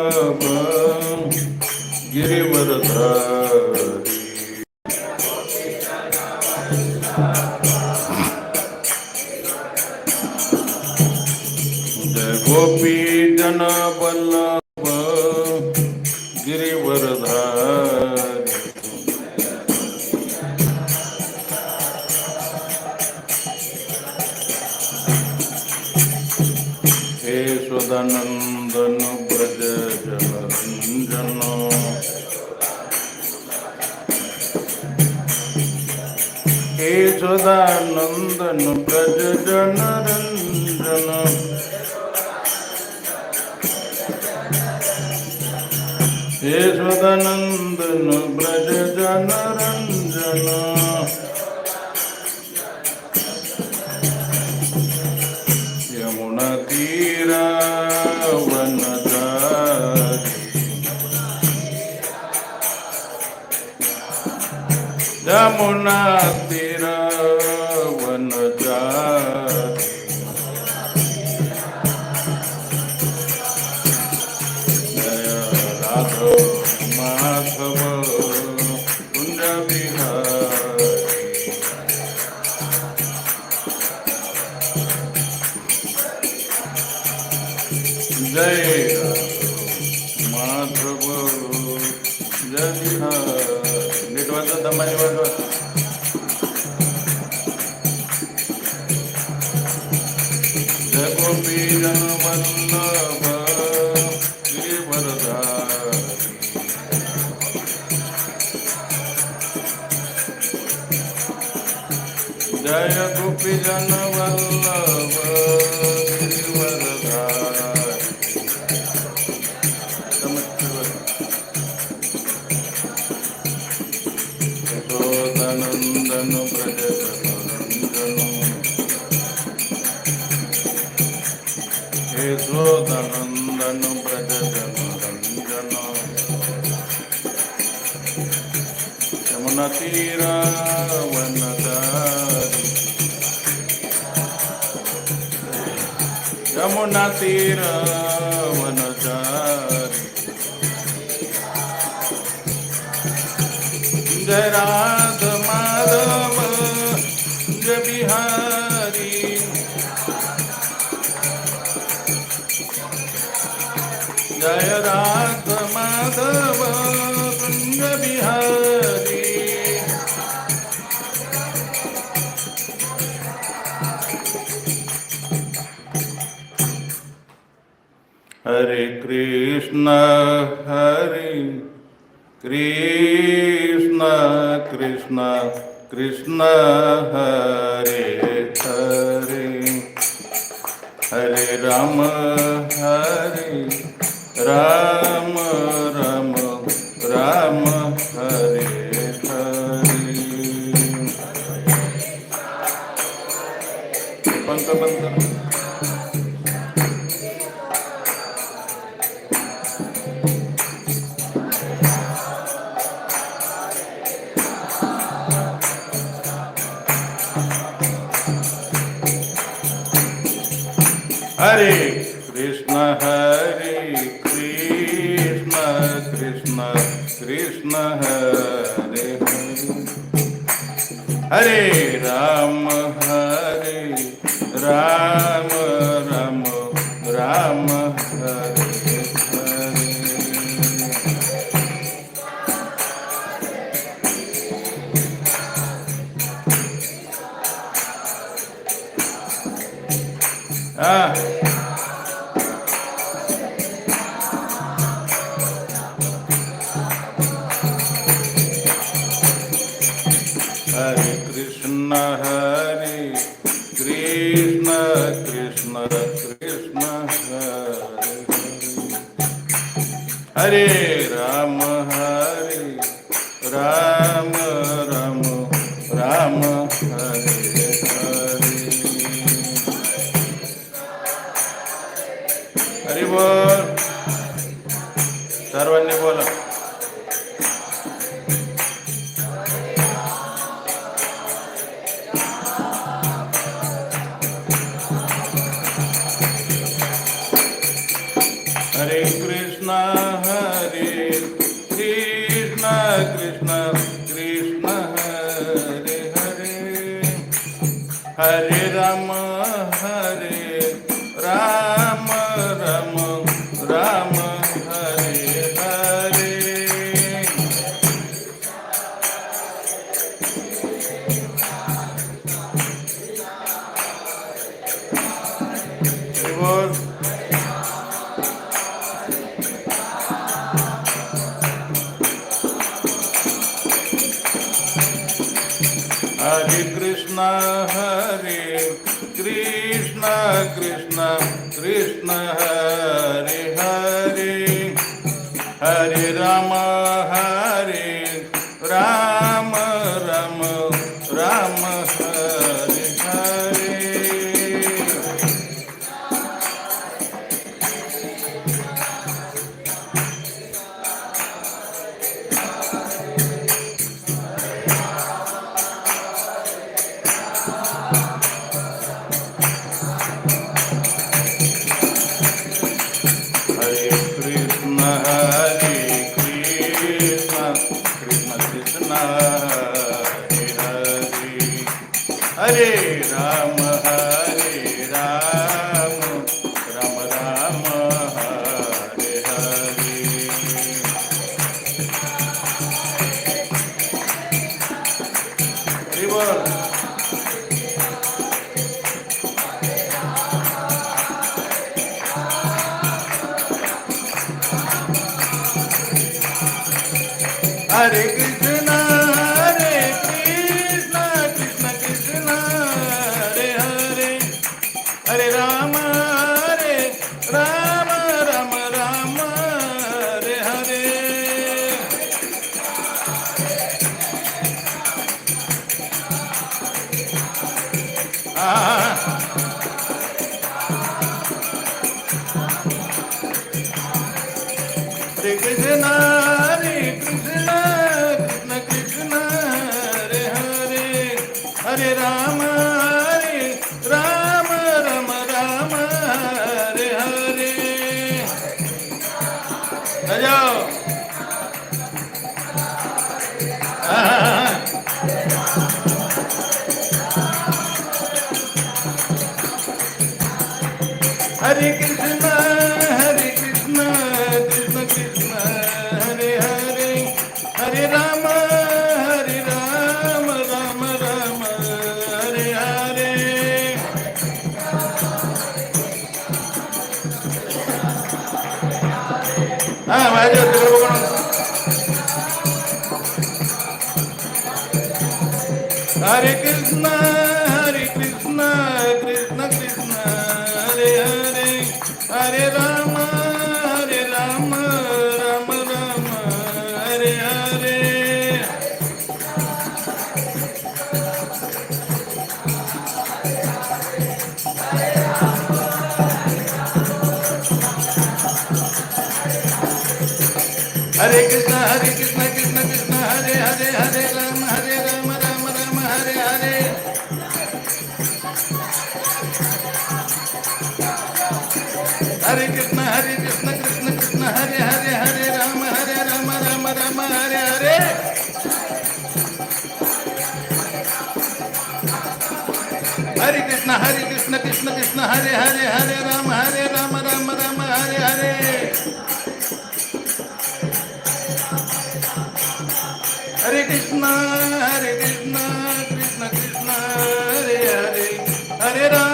वल्लभ गिरिवरधारी जय गोपी जन वल्लभ गिरिवरधारी हे सदानंदन ब्रज जनरंजन हे सदानंदन ब्रज जनरंजन हे सदानंदन ब्रज जनरंजन यमुना तीरा वनचारी यमुना तीरा वनचारी जय राघव माधव कुंज बिहारी जय माधव जय बिहारी नीट वाजवा दमाने वाजवा जय गोपी जन वल्लभ गिरिवरधारी जय गोपी जन वल्लभ गिरिवरधारी यशोदानंदन ब्रज जनरंजन यशोदानंदन ब्रज जनरंजन यमुना तीरा वनचारी यमुना तीरा वनचारी जय राध माधव जय बिहारी जय राध माधव जय बिहारी हरे कृष्ण कृष्ण कृष्ण कृष्ण हरे हरे हरे राम राम राम राम हरे हरे पंख बंद हरे कृष्ण कृष्ण कृष्ण हरे हरे हरे राम राम राम राम हरे हरे हरे कृष्ण कृष्ण कृष्ण कृष्ण हरे हरे राम राम राम राम हरे हरे हरि बोल सर्वांनी बोला हरे कृष्णा हरे कृष्ण कृष्ण कृष्ण हरे हरे हरे राम राम राम हरे हरे बोल हरे कृष्ण कृष्ण कृष्ण हरे हरे हरे राम राम राम हरे हरे हरे कृष्ण कृष्ण कृष्ण हरे हरे हरे राम राम राम हरे हरे हरि बोल हरे कृष्ण कृष्ण कृष्ण हरे हरे हरे राम राम राम हरे हरे हरे कृष्ण कृष्ण कृष्ण हरे हरे हरे राम राम राम हरे हरे जाओ हरे कृष्ण कृष्ण कृष्ण हरे हरे हरे राम राम हरे हरे माझ्या हरे कृष्ण कृष्ण कृष्ण हरे हरे हरे राम राम राम हरे हरे हरे कृष्ण कृष्ण कृष्ण हरे हरे हरे राम राम राम हरे हरे हरे कृष्ण कृष्ण कृष्ण हरे हरे हरे राम राम हरे हरे हरे कृष्ण कृष्ण हरे हरे राम राम हरे हरे हरे कृष्ण कृष्ण कृष्ण हरे हरे हरे राम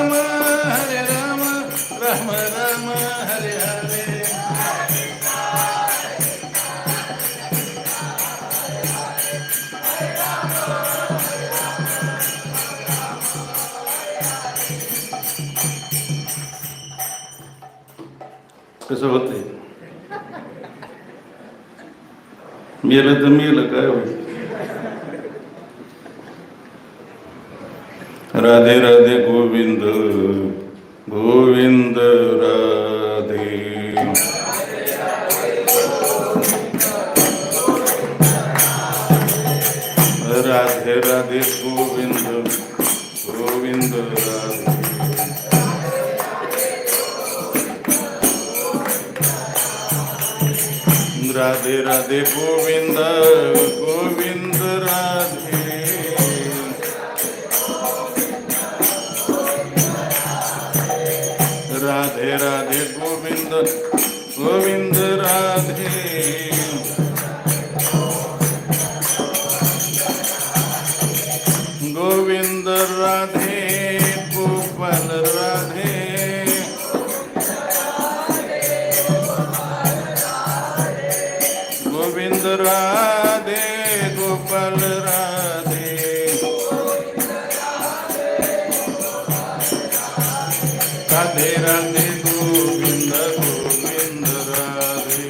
राम हरे हरे कसं होतंय मेलं तर मेलं काय होईल राधे राधे गोविंद गोविंद राधे राधे राधे गोविंद गोविंद राधे राधे राधे गोविंद गोविंद राधे राधे राधे गोविंद गोविंद राधे गोविंद राधे गोपाल राधे गोविंद राधे गोपाल राधे राधे राधे गोविंद गोविंद राधे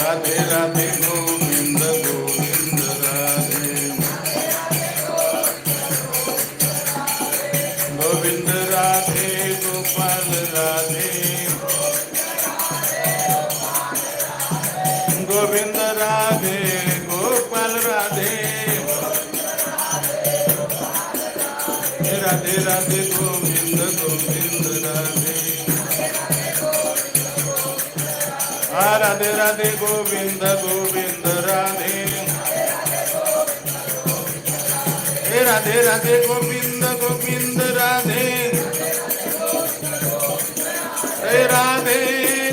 राधे राधे गोविंद गोविंद राधे गोविंद राधे गोपाल राधे गोविंद राधे गोपाल राधे राधे राधे गोविंद गोविंद राधे राधे राधे गोविंद गोविंद राधे राधे राधे गोविंद गोविंद राधे जय राधे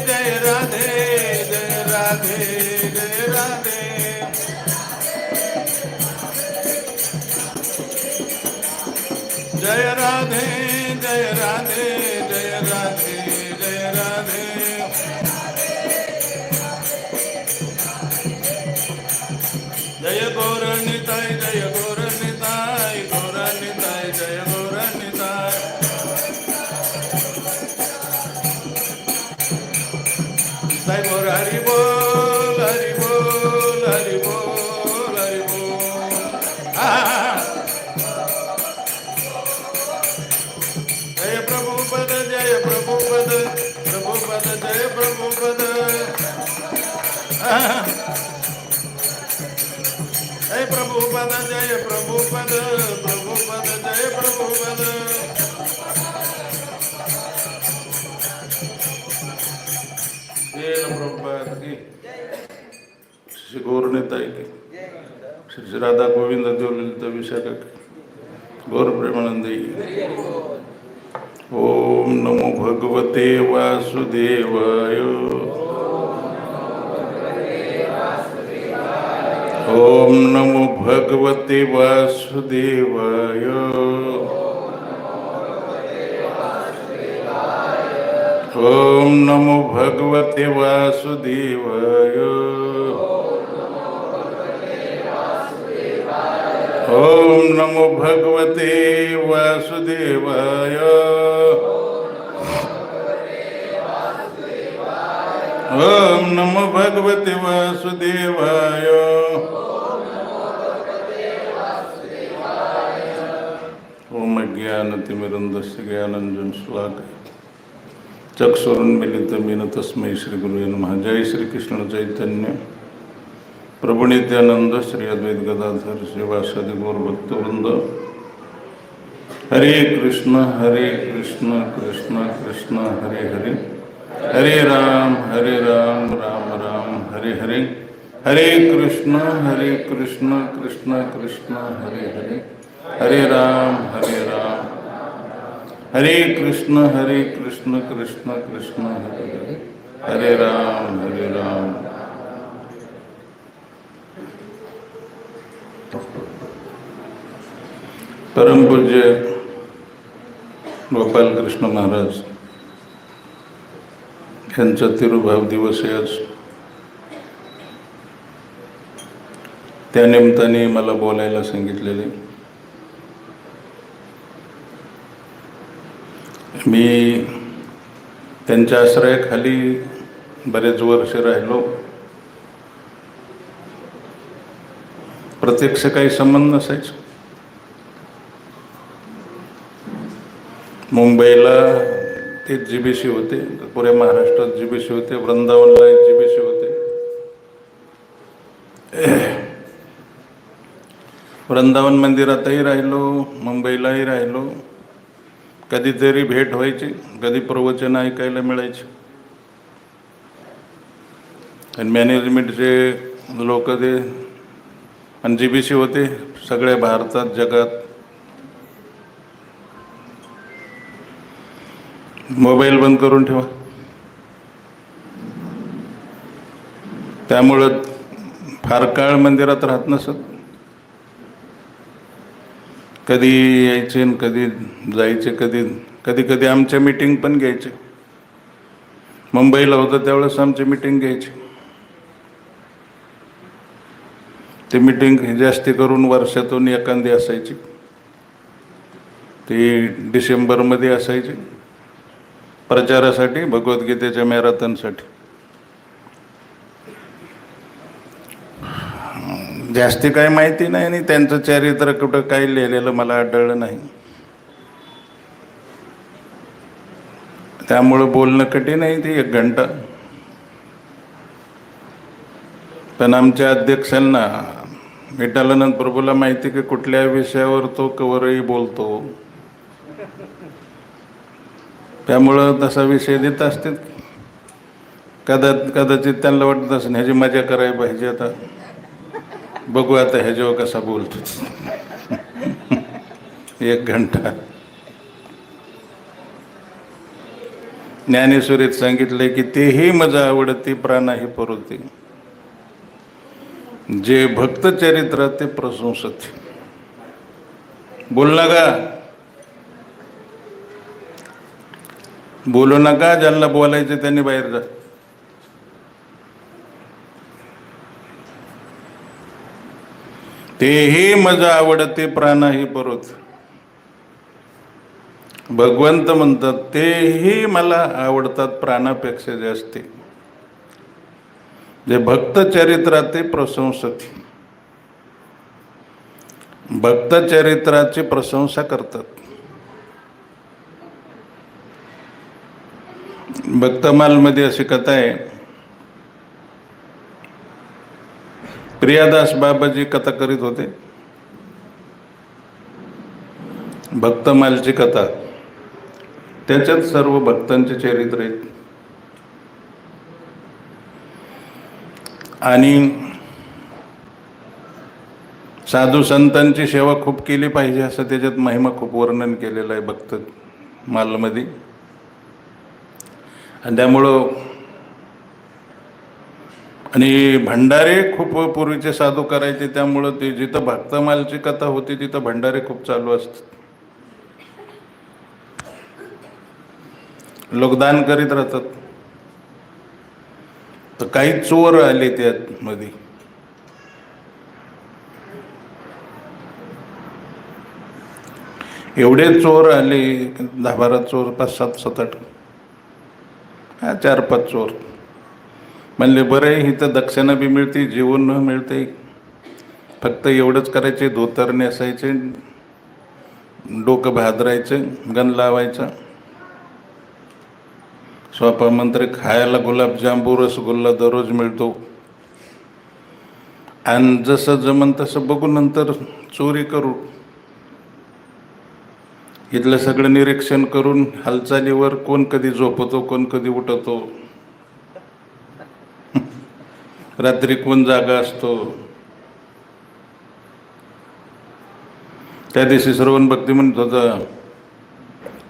जय राधे जय राधे जय राधे जय राधे जय राधे जय राधे जय राधे जय गौरनिताय जय गौरनिताय गौरनिताय जय गौरनिताय जय गौर हरि बोल हरि बोल हरि बोल हरि बोल जय प्रभुपद जय प्रभुपद प्रभुपद जय प्रभुपद जय प्रभुपद जय प्रभुपद प्रभुपद जय प्रभुपद प्रभुपद की श्री गौरनिताई की श्री राधा गोविंद देव ललिता विशाखा की गौर प्रेमानंदी ओम नमो भगवते वासुदेवाय ओम नमो भगवते वासुदेवाय ओम नमो भगवते वासुदेवाय ओम नमो भगवते वासुदेवाय ओम नमो भगवते वासुदेवाय ओम अज्ञानतिमिरन्धस्य ज्ञानाञ्जन शलाकया चक्षुरुन्मीलितं तस्मै श्री गुरुवे नमः। जय श्री कृष्ण चैतन्य प्रभु नित्यानंद श्री अद्वैत गदाधर श्रीवासादि गौर भक्तवृंद हरे कृष्ण कृष्ण कृष्ण हरे हरे हरे राम राम राम हरे हरे हरे कृष्ण कृष्ण कृष्ण हरे हरे हरे राम हरे कृष्ण कृष्ण कृष्ण हरे हरे हरे राम परम पूज्य गोपाल कृष्ण महाराज यांचा तिरुभाव दिवस आहे आज। त्या निमित्ताने मला बोलायला सांगितलेले। मी त्यांच्या आश्रयाखाली बरेच वर्ष राहिलो। प्रत्यक्ष काही संबंध नसायचा। मुंबईला ते जीबीसी होते, पुऱ्या महाराष्ट्रात जीबीसी होते, वृंदावनला एक जीबीसी होते। वृंदावन मंदिरातही राहिलो, मुंबईलाही राहिलो, कधीतरी भेट व्हायची, कधी प्रवचन ऐकायला मिळायचे. आणि मॅनेजमेंटचे लोक ते आणि GBC होते सगळ्या भारतात जगात. मोबाईल बंद करून ठेवा. त्यामुळं फार काळ मंदिरात राहत नसत. कधी यायचे आणि कधी जायचे. कधी कधी आमच्या मीटिंग पण घ्यायचे. मुंबईला होतं त्यावेळेस आमची मीटिंग घ्यायची. ती मीटिंग जास्ती करून वर्षातून एखादी असायची. ती डिसेंबरमध्ये असायची, प्रचारासाठी, भगवद्गीतेच्या मॅरेथॉनसाठी. जास्ती काही माहिती नाही आणि त्यांचं चरित्र कुठं काही लिहिलेलं मला आढळलं नाही. त्यामुळं बोलणं कठीण आहे. ती 1 घंटा. पण आमच्या अध्यक्षांना विठ्ठलानंद प्रभूला माहिती की कुठल्या विषयावर तो कवरही बोलतो. त्यामुळं तसा विषय देत असतील. कदाचित त्यांना वाटत असेल ह्याची मजा करायला पाहिजे, आता बघू आता ह्याच्यावर कसा बोलतो. 1 घंटा. ज्ञानेश्वरीत सांगितलंय की तेही मजा आवडती प्राणाही परोती, जे भक्त चरित्र ते प्रशंसते. बोल नका, बोलू नका. ज्यांना बोलायचं त्यांनी बाहेर जा. तेही मजा आवडते प्राणाही परोती. भगवंत म्हणतात तेही मला आवडतात प्राणापेक्षा जास्ती, जे भक्त चरित्राचे प्रशंसते. भक्त चरित्राची प्रशंसा करतात. भक्तमालमध्ये अशी कथा आहे. प्रियादास बाबाजी कथा करीत होते, भक्तमालची कथा. त्याच्यात सर्व भक्तांचे चरित्र आहेत. आणि साधू संतांची सेवा खूप केली पाहिजे असं त्याच्यात महिमा खूप वर्णन केलेलं आहे भक्त मालमध्ये. आणि त्यामुळं आणि भंडारे खूप पूर्वीचे साधू करायचे. त्यामुळं ते जिथं भक्तमालची कथा होती तिथं भंडारे खूप चालू असतात. लोक दान करीत राहतात. तर काही चोर आले त्यात मध्ये. एवढे चोर आले, 10-12 चोर, 5-7, 7-8, 4-5 चोर. म्हणले बरं आहे, इथं दक्षिणा बी मिळते, जेवण न मिळते, फक्त एवढंच करायचे, धोतर नेसायचे, डोकं भादरायचं, गण लावायचा, स्वपा मंत्र खायला गुलाबजांबू रसगुल्ला दररोज मिळतो. आणि जसं जमन तसं बघून नंतर चोरी करू. इथलं सगळं निरीक्षण करून हालचालीवर कोण कधी झोपतो, कोण कधी उठतो, रात्री कोण जागा असतो. त्या दिवशी श्रवण भक्ती म्हणत होता,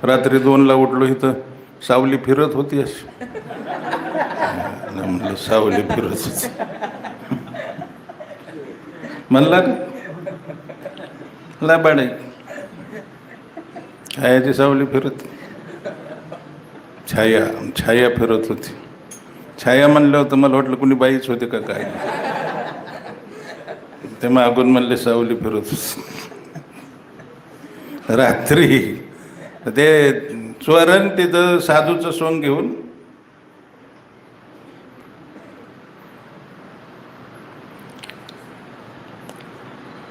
रात्री 2ला उठलो, इथं सावली फिरत होती अशी. म्हणलं सावली फिरत होती. म्हणला लाबाड आहे, छायाची सावली फिरत, छाया फिरत होती. छाया म्हणलं होतं, मला वाटलं कुणी बाईच होते का काय. ते मागून म्हणले सावली फिरत होती. रात्री ते चोरण तिथं साधूचं सोंग घेऊन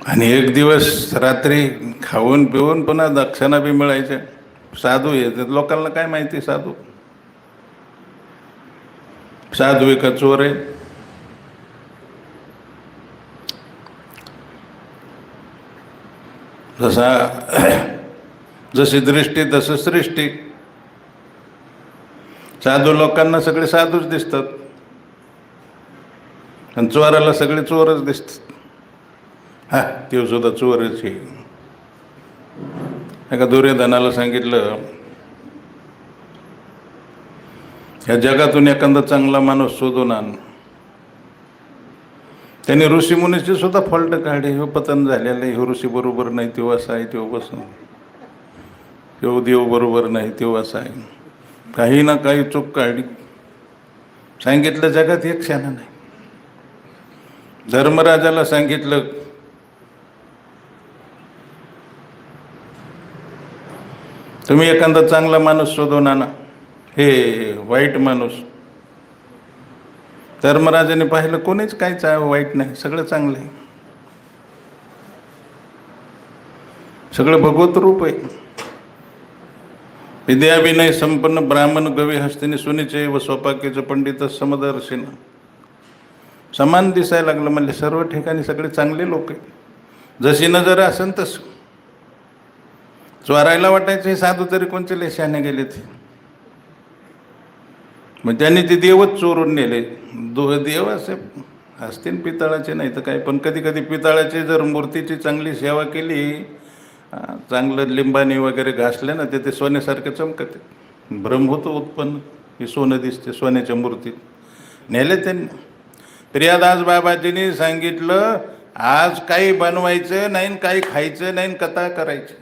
आणि एक दिवस रात्री खाऊन पिऊन पुन्हा दक्षिणा बी मिळायच्या. साधू येतात, लोकांना काय माहिती साधू आहे का चोर आहे. जशी दृष्टी तसं सृष्टी. साधू लोकांना सगळे साधूच दिसतात आणि चोराला सगळे चोरच दिसतात. हा, ते सुद्धा चोरच आहे. एका दुर्योधनाला सांगितलं, या जगातून एखादा चांगला माणूस शोधून आण. त्यांनी ऋषीमुनीचे सुद्धा फॉल्ट काढले. हे पतन झालेलं आहे, हे ऋषी बरोबर नाही, तो असा आहे, तो बसून, तो देव बरोबर नाही, तो असा आहे. काही ना काही चूक काढली. सांगितलं जगात एक शाना नाही. धर्मराजाला सांगितलं, तुम्ही एखादा चांगला माणूस शोधून आणा, हे वाईट माणूस. धर्मराजाने पाहिलं कोणीच काहीच वाईट नाही, सगळं चांगलं आहे, सगळं भगवत रूप आहे. विद्याविनय संपन्न ब्राह्मण गवी हस्तिनी सुनीचे व स्वपाकीचं पंडित समदर्शिन. समान दिसायला लागलं. म्हणजे सर्व ठिकाणी सगळे चांगले लोक आहे. जशी नजर असेल तसं. चोरायला वाटायचं हे साधू तरी कोणते लेशाने गेले ते. मग त्यांनी ते देवच चोरून नेले. देव असे असतील पितळाचे, नाही तर काय. पण कधी कधी पितळाचे जर मूर्तीची चांगली सेवा केली, चांगलं लिंबाणी वगैरे घासले ना, ते सोन्यासारखे चमकते. भ्रम होतो उत्पन्न, हे सोनं दिसते सोन्याच्या मूर्तीत. नेले त्यांनी. प्रियादास बाबाजींनी सांगितलं, आज काही बनवायचं नाही, काही खायचं नाही, कथा करायची.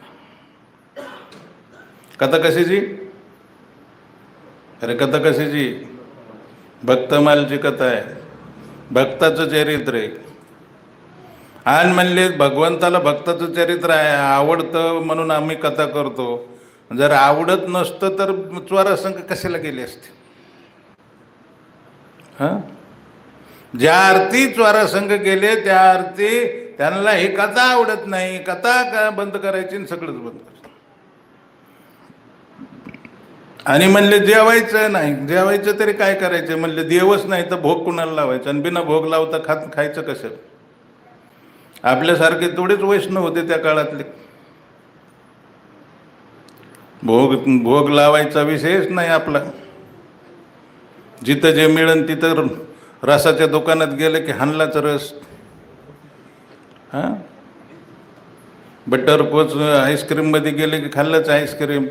कथा कशाची? अरे कथा कशाची? भक्तमालची कथा आहे, भक्ताचं चरित्र आहे. आणि म्हणले भगवंताला भक्ताचं चरित्र आहे आवडतं म्हणून आम्ही कथा करतो. जर आवडत नसतं तर चोरासंग कशाला गेले असते? हां, ज्या आरती चोरासंग गेले त्या आरती त्यांना ही कथा आवडत नाही, कथा का बंद करायची आणि सगळंच बंद करायचं. आणि म्हणले जेवायचं नाही. जेवायचं तरी काय करायचं? म्हणले देवच नाही तर भोग कुणाला लावायचं? आणि बिना भोग लावता खायचं कसं? आपल्यासारखे थोडेच वैष्णव होते त्या काळातले. भोग लावायचा विषयच नाही आपला. जिथं जे मिळन तिथं रसाच्या दुकानात गेलं की हाणलाच रस. हां, बटरकोच आईस्क्रीम मध्ये गेले की खाल्लंच आईस्क्रीम.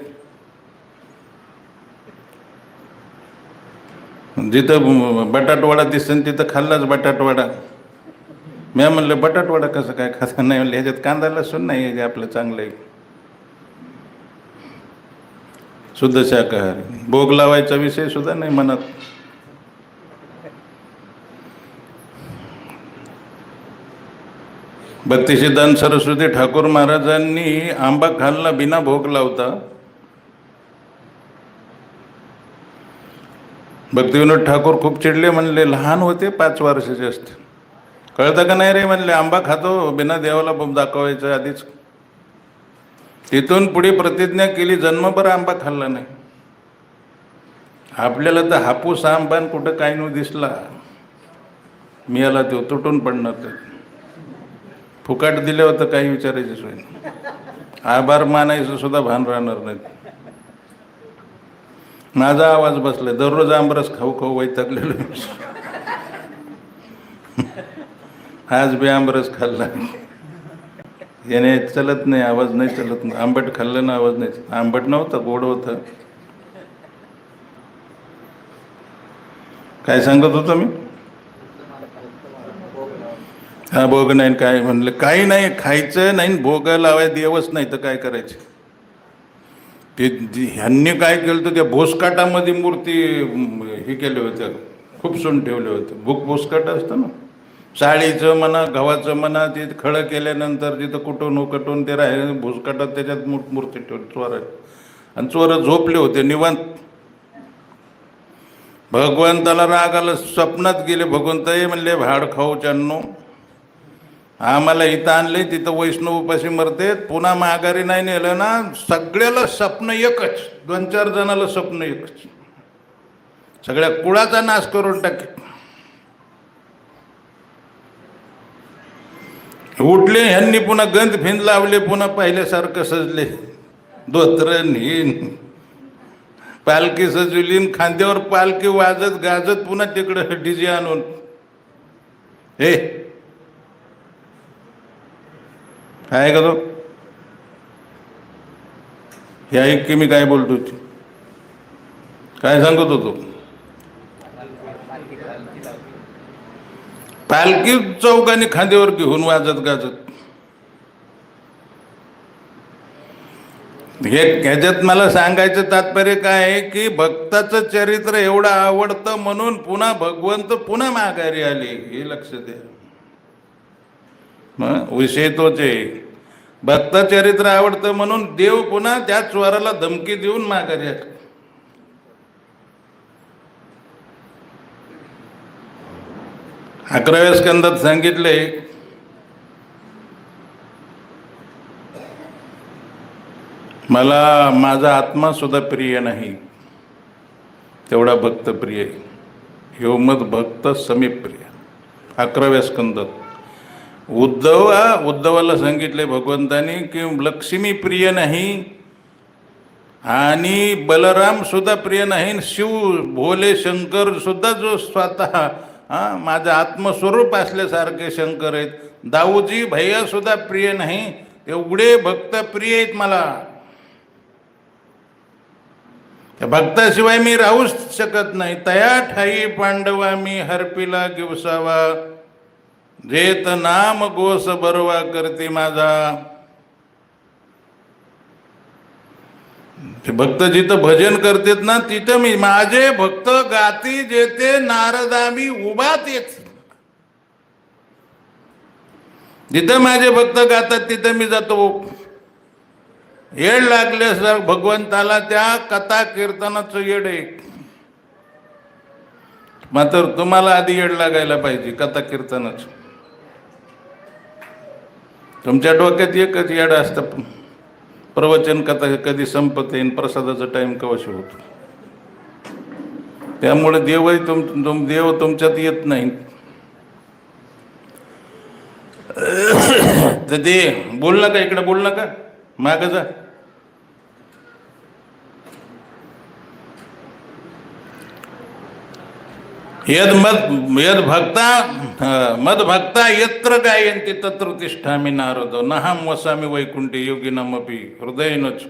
जिथं बटाटवाडा दिसेल तिथं खाल्लाच बटाटवाडा. मी म्हणलं बटाटवाडा कसं काय खाता? नाही म्हणलं ह्याच्यात कांदा लसूण नाही, हे आपलं चांगलं आहे, शुद्ध शाकाहारी. भोग लावायचा विषय सुद्धा नाही मनात. भक्तिसिद्धांत सरस्वती ठाकूर महाराजांनी आंबा खाल्ला बिना भोग लावता. भक्तिविनोद ठाकूर खूप चिडले. म्हणले लहान होते, 5 वर्षाचे असते. कळतं का नाही रे? म्हणले आंबा खातो बिना देवाला दाखवायचं आधीच. तिथून पुढे प्रतिज्ञा केली, जन्मभर आंबा खाल्ला नाही. आपल्याला तर हापूस आंबा कुठं काय न दिसला, मी याला तो तुटून पडणार. ते फुकाट दिलं होतं, काही विचारायची सोय नाही. आभार मानायचं सुद्धा भान राहणार नाही. माझा आवाज बसलाय. दररोज आंबरस खाऊ खाऊ वैतागलेलो. आज बी आंबरस खाल्ला. याने चलत नाही, आवाज नाही चलत नाही. आंबट खाल्लं ना आवाज नाही. आंबट नव्हतं, गोड होतं. काय सांगत होतो मी? हा, भोग नाही काय म्हणलं? काही नाही, खायचं नाही, भोग लावाय देवच नाही तर काय करायचं? ते ह्यांनी काय केलं तर त्या भोसकाटामध्ये मूर्ती हे केले होत्या, खुपसून ठेवले होते. भोसकाट असतं ना, साळीचं म्हणा गव्हाचं म्हणा, ते खळं केल्यानंतर तिथं कुटून उकटून ते राहिले भोसकाटात, त्याच्यात मूर्ती ठेवली चोर. आणि चोर झोपले होते निवांत. भगवंताला राग आला, स्वप्नात गेले. भगवंत म्हणले भाड खाऊ चांनो, आम्हाला इथं आणले, तिथं वैष्णव उपाशी मरते, पुन्हा माघारी नाही नेलं ना, सगळ्याला स्वप्न एकच, 2-4 जणाला स्वप्न एकच, सगळ्या कुळाचा नाश करून टाके. उठले ह्यांनी, पुन्हा गंध फिंद लावले, पुन्हा पहिल्यासारखं सजले. धोत्र नेईन, पालखी सजवलीन, खांद्यावर पालखी वाजत गाजत, पुन्हा तिकडं डीजे आणून. हे आहे का तो? हे ऐक की मी काय बोलतो, काय सांगत होतो. पालखी चौकाने खांद्यावर घेऊन वाजत गाजत. ह्याच्यात मला सांगायचं तात्पर्य काय आहे की भक्ताचं चरित्र एवढं आवडतं म्हणून पुन्हा भगवंत पुन्हा माघारी आले, हे लक्ष द्या. मग विषय तोच आहे, भक्त चरित्र आवडतं म्हणून देव पुन्हा त्या चोराला धमकी देऊन माघारी आले. अकराव्या स्कंदात सांगितले, मला माझा आत्मा सुद्धा प्रिय नाही, तेवढा भक्त प्रिय आहे. ह्यो मद भक्त समीप प्रिय. 11व्या स्कंदात उद्धवाला सांगितले भगवंतानी की लक्ष्मी प्रिय नाही आणि बलराम सुद्धा प्रिय नाही, शिव भोले शंकर सुद्धा जो स्वतः माझं आत्मस्वरूप असल्यासारखे शंकर आहेत, दाऊजी भैया सुद्धा प्रिय नाही, एवढे भक्त प्रिय आहेत मला. त्या भक्ताशिवाय मी राहूच शकत नाही. तया ठाई पांडवा मी हरपिला गिवसावा, जेत नाम गोस बरवा करते माझा. ते भक्त जिथं भजन करतात ना, तिथं मी माझे भक्त गाती जेते नारदा मी उभा तेच. जिथं माझे भक्त गातात तिथं मी जातो. येड लागले सर भगवंताला त्या कथा कीर्तनाचं येड आहे. मात्र तुम्हाला आधी येड लागायला पाहिजे कथा कीर्तनाचं. तुमच्या डोक्यात एकच येड असतं, प्रवचन कथा कधी संपत येईन, प्रसादाचा टाइम कवाशी होतो. त्यामुळे देवही देव तुमच्यात येत नाही. तर ते बोल नका, इकडे बोल नका, माग जा. यद भक्ता यत्र गायन्ति तत्र तिष्ठामि नारदो नहं वसामि वैकुंठे योगिनामपि हृदयेनच.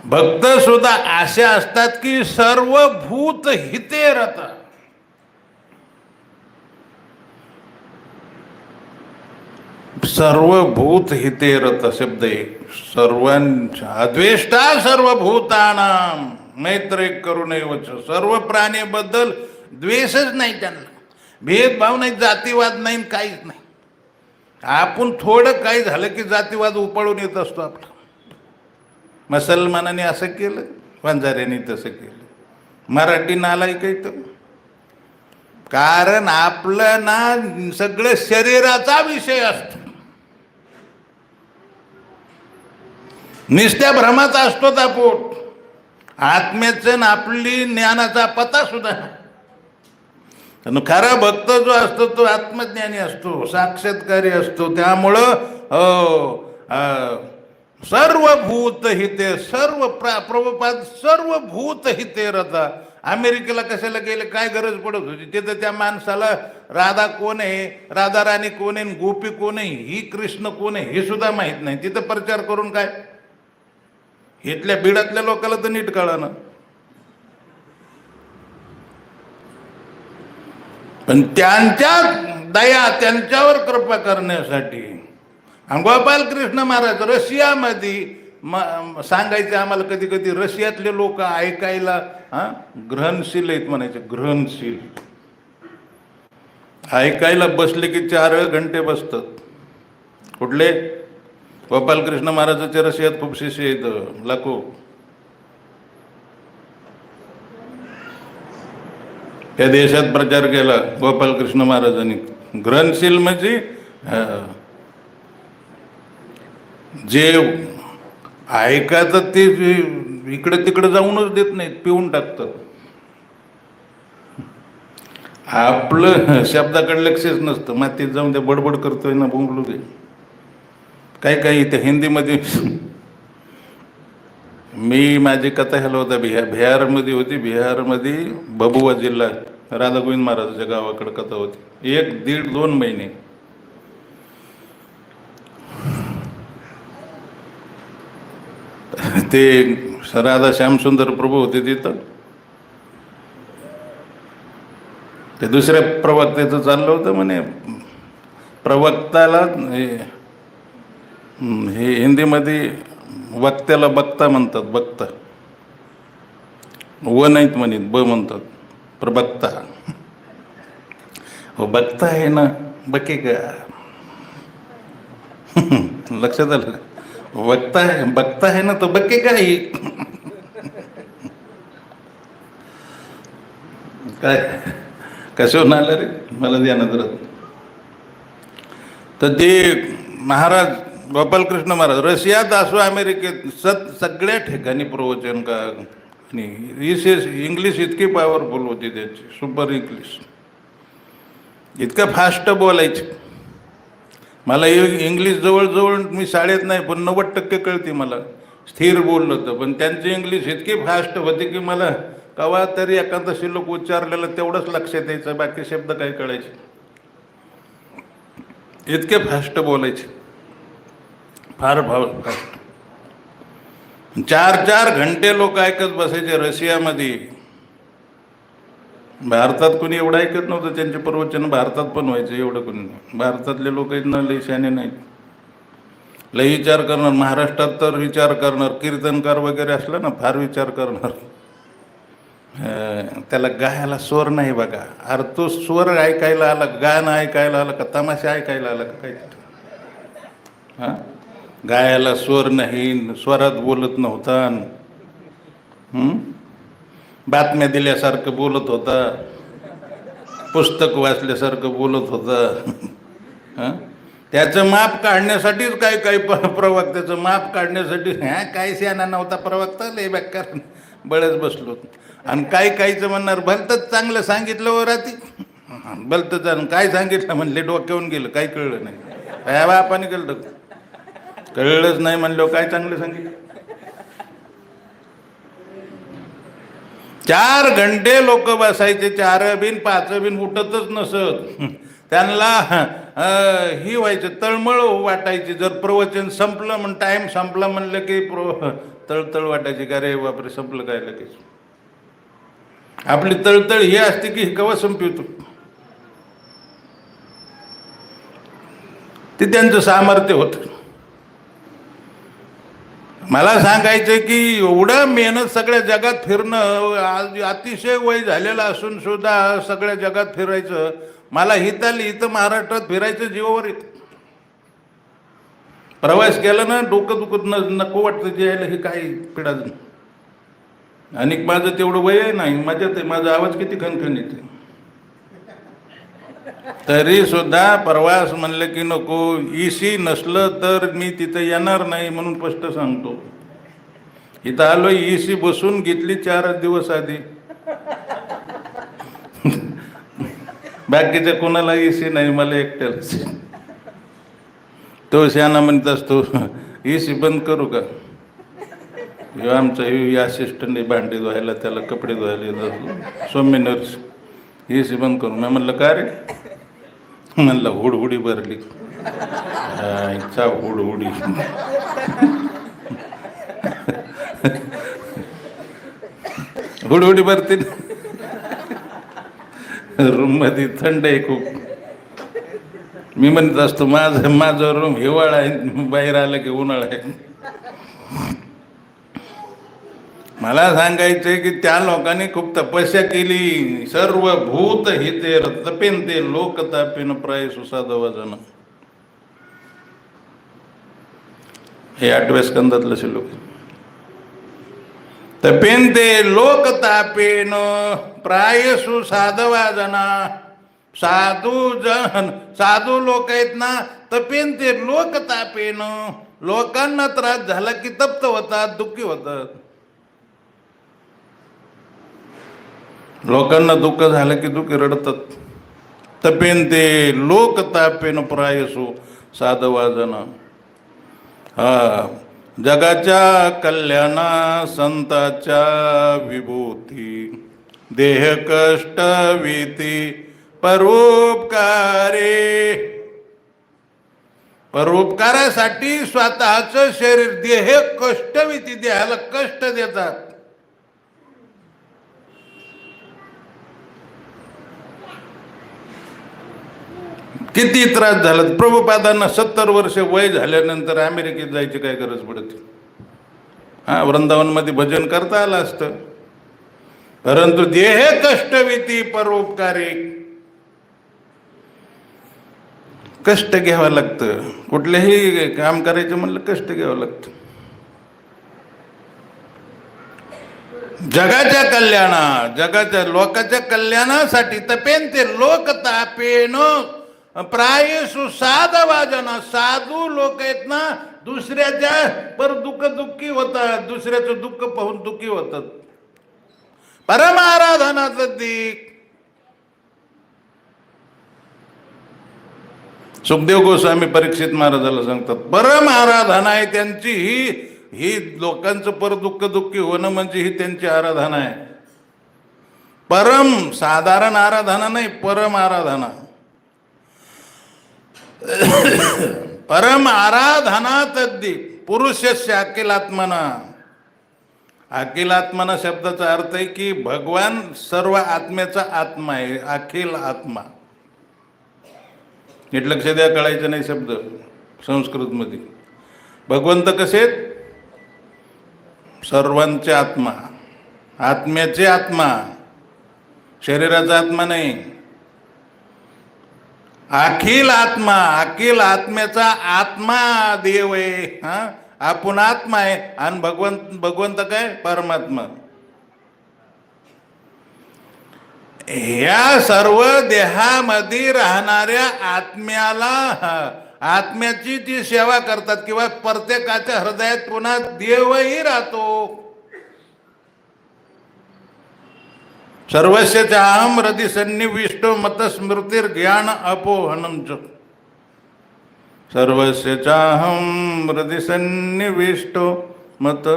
भक्त सुद्धा असे असतात की सर्व भूत हिते रत. सर्व भूत हिते रत शब्द आहे. सर्वांच्या अद्वेष्टा सर्वभूतानां मैत्रेक करू नये वच. सर्व प्राणीबद्दल द्वेषच नाही, त्यांना भेदभाव नाही, जातीवाद नाही, काहीच नाही. आपण थोडं काही झालं की जातीवाद उपाळून येत असतो आपला. मुसलमानाने असं केलं, वंजाऱ्याने तसं केलं, मराठी नालायक आहे तर. कारण आपलं ना सगळं शरीराचा विषय असतो, निस्त्या भ्रमाचा असतो दापोट. आत्म्याचं आपली ज्ञानाचा पता सुद्धा. खरा भक्त जो असतो तो आत्मज्ञानी असतो, साक्षात्कारी असतो. त्यामुळं सर्व भूत हिते, सर्व प्रभुपाद सर्व भूत हिते रता. अमेरिकेला कशाला गेले, काय गरज पडत होती? तिथं त्या माणसाला राधा कोण आहे, राधा राणी कोण आहे, गोपी कोण आहे, ही कृष्ण कोण आहे हे सुद्धा माहीत नाही. तिथं प्रचार करून काय? इथल्या बिडातल्या लोकांना तर नीट कळालं. पण त्यांच्या दया, त्यांच्यावर कृपा करण्यासाठी गोपाल कृष्ण महाराज रशियामध्ये सांगायचे आम्हाला, कधी कधी रशियातले लोक ऐकायला ग्रहणशील आहेत म्हणायचे. ग्रहणशील ऐकायला बसले की 4 घंटे बसतात. कुठले? गोपालकृष्ण महाराजांच्या रशियात खूप शिष्य आहेत, लाखो. त्या देशात प्रचार केला गोपालकृष्ण महाराजांनी. ग्रहणशील म्हणजे जे ऐकायचं ते इकडे तिकडे जाऊनच देत नाहीत, पिऊन टाकतात. आपलं शब्दाकडे लक्षच नसतं. मातीत जाऊन ते बडबड करतोय ना, बोंबलू दे. काही काही इथे हिंदीमध्ये मी माझी कथा ह्याला होता बिहारमध्ये होती. बिहारमध्ये भभुआ जिल्हा राधा गोविंद महाराजाच्या गावाकडे कथा होती. 1-1.5-2 महिने ते राधा श्यामसुंदर प्रभू होते तिथं. ते दुसऱ्या प्रवक्त्याचं चाललं होतं म्हणे. प्रवक्ताला हे हिंदीमध्ये वक्त्याला बक्ता म्हणतात. बक्ता व नाहीत म्हणत, ब म्हणतात. प्रवक्ता हो बक्ता आहे ना, बके का लक्षात आलं. वक्ता आहे, बक्ता आहे ना, तो बके का ही काय कसे होऊन आलं रे, मला ध्यानात राहत. तर ते महाराज गोपालकृष्ण महाराज रशियात असो अमेरिकेत सगळ्या ठिकाणी प्रवचन का. आणि इंग्लिश इतकी पॉवरफुल होती त्याची, सुपर इंग्लिश. इतकं फास्ट बोलायचे. मला इंग्लिश जवळजवळ मी शाळेत नाही पण 90% कळते मला. स्थिर बोललं होतं, पण त्यांची इंग्लिश इतकी फास्ट होती की मला कवा तरी एखादा शिल्लक उच्चारलेलं तेवढंच लक्षात यायचं, बाकी शब्द काय कळायचे. इतके फास्ट बोलायचे, फार फास्ट. 4-4 घंटे लोक ऐकत बसायचे रशियामध्ये. भारतात कोणी एवढं ऐकत नव्हतं. त्यांचे प्रवचन भारतात पण व्हायचे, एवढं कोणी नाही. भारतातले लोक लई शाने नाहीत, लई विचार करणार. महाराष्ट्रात तर विचार करणार. कीर्तनकार वगैरे असलं ना, फार विचार करणार. त्याला गायला स्वर नाही बघा. अरे तो स्वर ऐकायला आला, गाणं ऐकायला आला का, तमाशा ऐकायला आला का काय? हां, गायला स्वर नाही, स्वरात बोलत नव्हता. बातम्या दिल्यासारखं बोलत होता, पुस्तक वाचल्यासारखं बोलत होता. त्याचं माप काढण्यासाठीच काही प्रवक्त्याचं माप काढण्यासाठी काय शहाणा नव्हता प्रवक्ता, लय बेकार बळच बसलो. आणि काहीचं म्हणणार भलतंच चांगलं सांगितलं व राती, भलतंच काय सांगितलं म्हणले डोक्यावून गेलं, काही कळलं नाही. काय बापाने केलं, कळलंच नाही म्हणलं काय चांगलं सांगितलं. 4 घंटे लोक बसायचे, 4 बिन 5 बिन उठतच नसत. त्यांना ही व्हायचं, तळमळ वाटायची. जर प्रवचन संपलं म्हण, टाईम संपला म्हणलं की तळतळ वाटायची. का रे बापरे, संपलं काय लगेच. आपली तळतळ ही असते की केव्हा संपवतो. ते त्यांचं सामर्थ्य होतं. मला सांगायचं की एवढं मेहनत सगळ्या जगात फिरणं, अतिशय वय झालेलं असून सुद्धा सगळ्या जगात फिरायचं. मला इथं महाराष्ट्रात फिरायचं जीवावर येतं. प्रवास केला ना डोकं दुखत नको वाटतं जे यायला, हे काय पिढा. आणि माझं तेवढं वय नाही, मजात आहे. माझा आवाज किती खणखण येते, तरी सुद्धा प्रवास म्हणलं की नको. EC नसलं तर मी तिथं येणार नाही म्हणून स्पष्ट सांगतो. इथं आलो, EC बसून घेतली 4 दिवस आधी. बाकीच्या कोणाला EC नाही, मला एकट्यालाच. तो शहाणा म्हणत असतो EC बंद करू का. आमचा असिस्टंट भांडी धुवायला, त्याला कपडे धुवायला सौम्य नर्स. EC बंद करू. मी म्हणलं का रे. म्हणलं हुडहुडी भरली. हुडहुडी हुडहुडी भरते. रूम मध्ये थंड आहे खूप. मी म्हणत असतो माझं रूम हिवाळा आहे, बाहेर आलं की उन्हाळा आहे. मला सांगायचंय की त्या लोकांनी खूप तपस्या केली. सर्व भूत हिते तपेनते लोक तापेन प्राय सुसाधवा जन. हे 8व्या स्कंदातलं श्लोक. तपेनते लोक तापेन प्राय सुसाधवा जना. साधू लोक आहेत ना, तपेनते लोक तापेन. लोकांना त्रास झाला की तप्त होतात, दुःखी होतात. लोकांना दुःख झालं की दुःखी रडतात. तपेन ते लोक तापेन प्रायसो साधवा जन. हा, जगाच्या कल्याणा संताच्या विभूती, देह कष्ट वीती परोपकारे. परोपकारासाठी स्वतःचं शरीर, देह कष्टविती, देहाला कष्ट देतात. किती त्रास झाला. प्रभुपादांना 70 वर्ष वय झाल्यानंतर अमेरिकेत जायची काय गरज पडते. हा, वृंदावनमध्ये भजन करता आलं असतं, परंतु देह कष्टविती परोपकारी, कष्ट घ्यावं लागतं. कुठलेही काम करायचं म्हणलं कष्ट घ्यावं लागतं. जगाच्या कल्याणा, जगाच्या लोकांच्या कल्याणासाठी तपेन ते लोक तापेन प्राय सुसाद वाजन. साधू लोक आहेत ना, दुसऱ्याच्या पर दुःखी होतात, दुसऱ्याचं दुःख पाहून दुःखी होतात. परमाराधनाचं दिक. सुखदेव गोस्वामी परीक्षित महाराजाला सांगतात, परम आराधना आहे त्यांची ही लोकांचं पर दुःखी होणं म्हणजे ही त्यांची आराधना आहे. परम, साधारण आराधना नाही, परम आराधना. परम आराधना तद्दी पुरुषस्य अखिलात्मना. अखिलात्मना शब्दाचा अर्थ आहे की भगवान सर्व आत्म्याचा आत्मा आहे, अखिल आत्मा. नीट लक्ष द्या, कळायचं नाही शब्द संस्कृत मध्ये. भगवंत कसे आहेत? सर्वांचे आत्मा, आत्म्याचे आत्मा, शरीराचा आत्मा नाही. अखिल आत्मा, अखिल आत्म्याचा आत्मा देव आहे. हा, आपण आत्मा आहे आणि भगवंत काय? परमात्मा. या सर्व देहामध्ये राहणाऱ्या आत्म्याला, आत्म्याची ती सेवा करतात किंवा प्रत्येकाच्या हृदयात पुन्हा देवही राहतो. सर्वस्य चाहम हृदि सन्निविष्टो मत स्मृतिर ज्ञान अपोहनम च. सर्वस्य चाहम हृदि सन्निविष्टो मत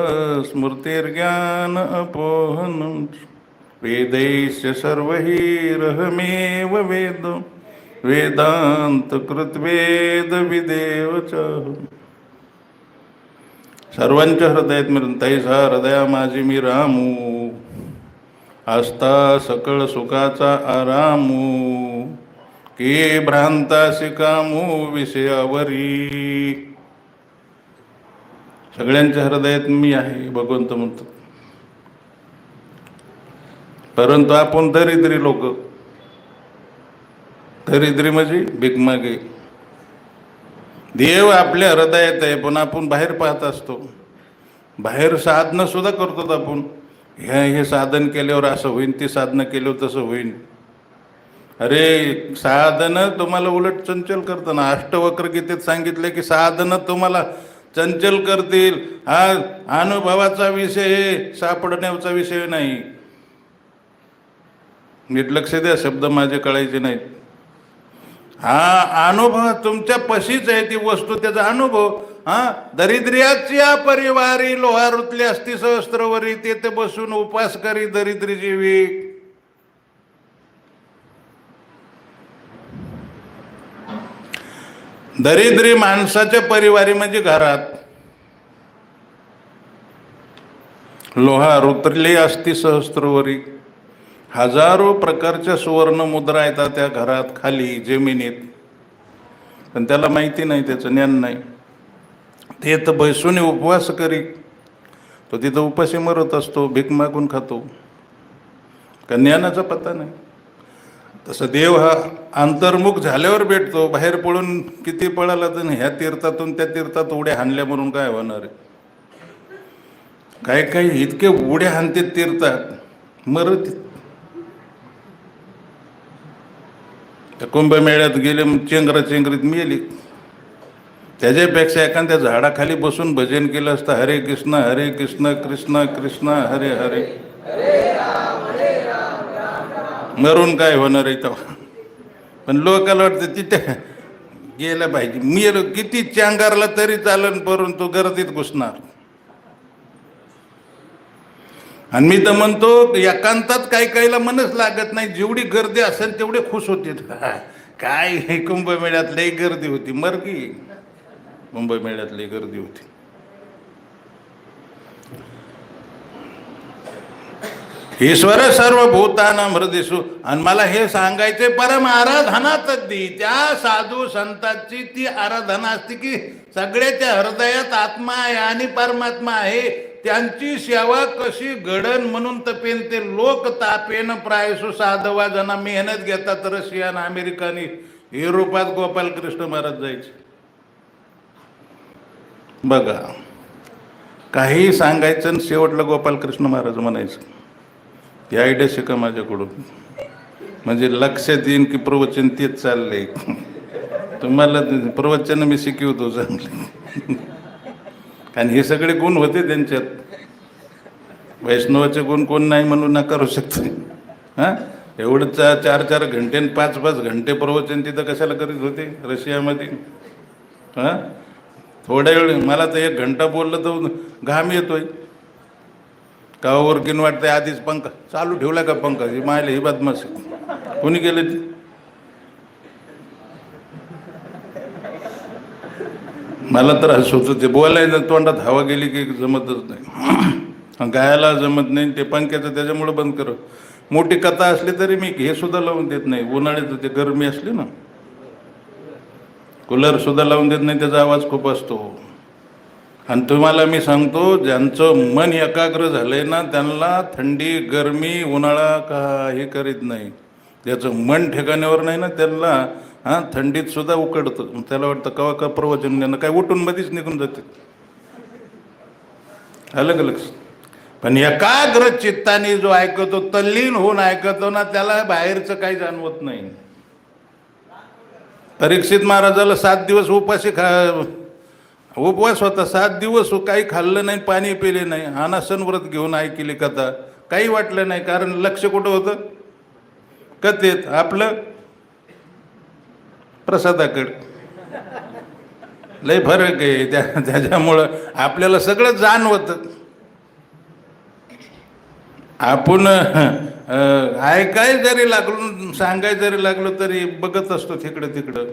स्मृतिर ज्ञान अपोहनम च. वेदैस्य सर्वैः रहमेव वेद वेदांत कृतवेद विदेव च. सर्वांच्या हृदयात मिळून तैसा हृदया माझी मी रामू. आस्था सकळ सुखाचा आरामू. की भ्रांतासी कामू विषयावरी. सगळ्यांच्या हृदयात मी आहे भगवंत म्हणतो. परंतु आपण दरिद्री लोक, दरिद्री म्हणजे भिकमागे. देव आपल्या हृदयात आहे पण आपण बाहेर पाहत असतो. बाहेर साधनं सुद्धा करतो आपण. हे साधन केल्यावर असं होईल, ते साधनं केल्यावर तसं होईल. अरे साधनं तुम्हाला उलट चंचल करताना अष्टवक्र गीतेत सांगितले की साधनं तुम्हाला चंचल करतील. हा अनुभवाचा विषय, सापडण्याचा विषय नाही. नीट लक्ष द्या, शब्द माझे कळायचे नाहीत. हा अनुभव तुमच्या पशीच आहे ती वस्तू, त्याचा अनुभव. हा, दरिद्र्याच्या परिवारी लोहा रुतले असती सहस्त्रवरी, तेथे बसून उपास करी दरिद्री जीवी. दरिद्री माणसाच्या परिवारी म्हणजे घरात लोहा रुतले असती सहस्त्रवरी. हजारो प्रकारच्या सुवर्ण मुद्रा येतात त्या घरात खाली जमिनीत, पण त्याला माहिती नाही, त्याचं ज्ञान नाही. ते तर बैसून उपवास करी, तो तिथं उपाशी मरत असतो, भीक मागून खातो, का ज्ञानाचा पत्ता नाही. तसं देव हा अंतर्मुख झाल्यावर भेटतो. बाहेर पळून किती पळाला तर ह्या तीर्थातून त्या तीर्थात उड्या हाणल्या म्हणून काय होणार आहे. काही काही इतके उड्या हाणते तीर्थात मरत. त्या कुंभमेळ्यात गेले, चेंगरीत मेली. त्याच्यापेक्षा एखाद्या झाडाखाली बसून भजन केलं असतं, हरे कृष्ण कृष्ण कृष्ण हरे हरे. मरून काय होणार आहे तेव्हा. पण लोकांना वाटतं तिथे गेलं पाहिजे. मी किती चांगारला तरी चालन, परंतु गर्दीत घुसणार. आणि मी तर म्हणतो एकांतात काही काहीला मनच लागत नाही. जेवढी गर्दी असेल तेवढे खुश होते. काय हे कुंभमेळ्यात लई गर्दी होती, मरगी कुंभमेळ्यात लई गर्दी होती. ईश्वर सर्वभूतानां हृदयेषु. आणि मला हे सांगायचे, परम आराधना तद्दी, त्या साधू संतांची ती आराधना असते की सगळ्याच्या हृदयात आत्मा आहे आणि परमात्मा आहे. त्यांची सेवा कशी घडण म्हणून तपेन ते लोक तापेन प्रायसु साधवा जना मेहनत घेतात. रशियन, अमेरिकानी, युरोपात गोपालकृष्ण महाराज जायचे. बघा, काही सांगायचं आणि शेवटला गोपालकृष्ण महाराज म्हणायचं. ही आयडिया शिका माझ्याकडून, म्हणजे लक्ष देईन की प्रवचन तेच चाललंय. तुम्हाला प्रवचन मी शिकवतो चांगले. कारण हे सगळे गुण होते त्यांच्यात. वैष्णवाचे गुण कोण नाही म्हणून नाकारू शकते. हां, एवढं 4-4 घंटे आणि 5-5 घंटे प्रवचन तिथं कशाला करीत होते रशियामध्ये? हां, थोड्या वेळ मला तर 1 घंटा बोललं तर घाम येतोय. कावावर किन वाटतंय. आधीच पंखा चालू ठेवला का? पंखा ही मायला ही बदमाश कोणी केलं ती? मला तर हसू होतं. ते बोलायचं तोंडात हवा गेली की जमतच नाही. गायला जमत नाही. ते पंख्याचं त्याच्यामुळं बंद कर. मोठी कथा असली तरी मी हे सुद्धा लावून देत नाही. उन्हाळ्यात ते गरमी असली ना, कूलर सुद्धा लावून देत नाही. त्याचा आवाज खूप असतो. आणि तुम्हाला मी सांगतो, ज्यांचं मन एकाग्र झालंय ना, त्यांना थंडी, गरमी, उन्हाळा काही करीत नाही. ज्याचं मन ठिकाण्यावर नाही ना, त्यांना थंडीत सुद्धा उकडतं. त्याला वाटतं कवा का प्रवचन देणं, काय उठून मध्येच निघून जाते. अलग अलग. पण एकाग्र चित्ताने जो ऐकतो, तल्लीन होऊन ऐकतो ना, त्याला बाहेरचं काही जाणवत नाही. परीक्षित महाराजाला 7 दिवस उपवास होता. 7 दिवस काही खाल्लं नाही, पाणी पिले नाही. अनासन व्रत घेऊन ऐकली कथा. काही वाटलं नाही, कारण लक्ष कुठं होतं? कथेत. आपलं प्रसादाकडे. लय फरक आहे. त्याच्यामुळं आपल्याला सगळं जाणवतं. आपण ऐकाय जरी लागलो, सांगाय जरी लागलो तरी बघत असतो तिकडं तिकडं.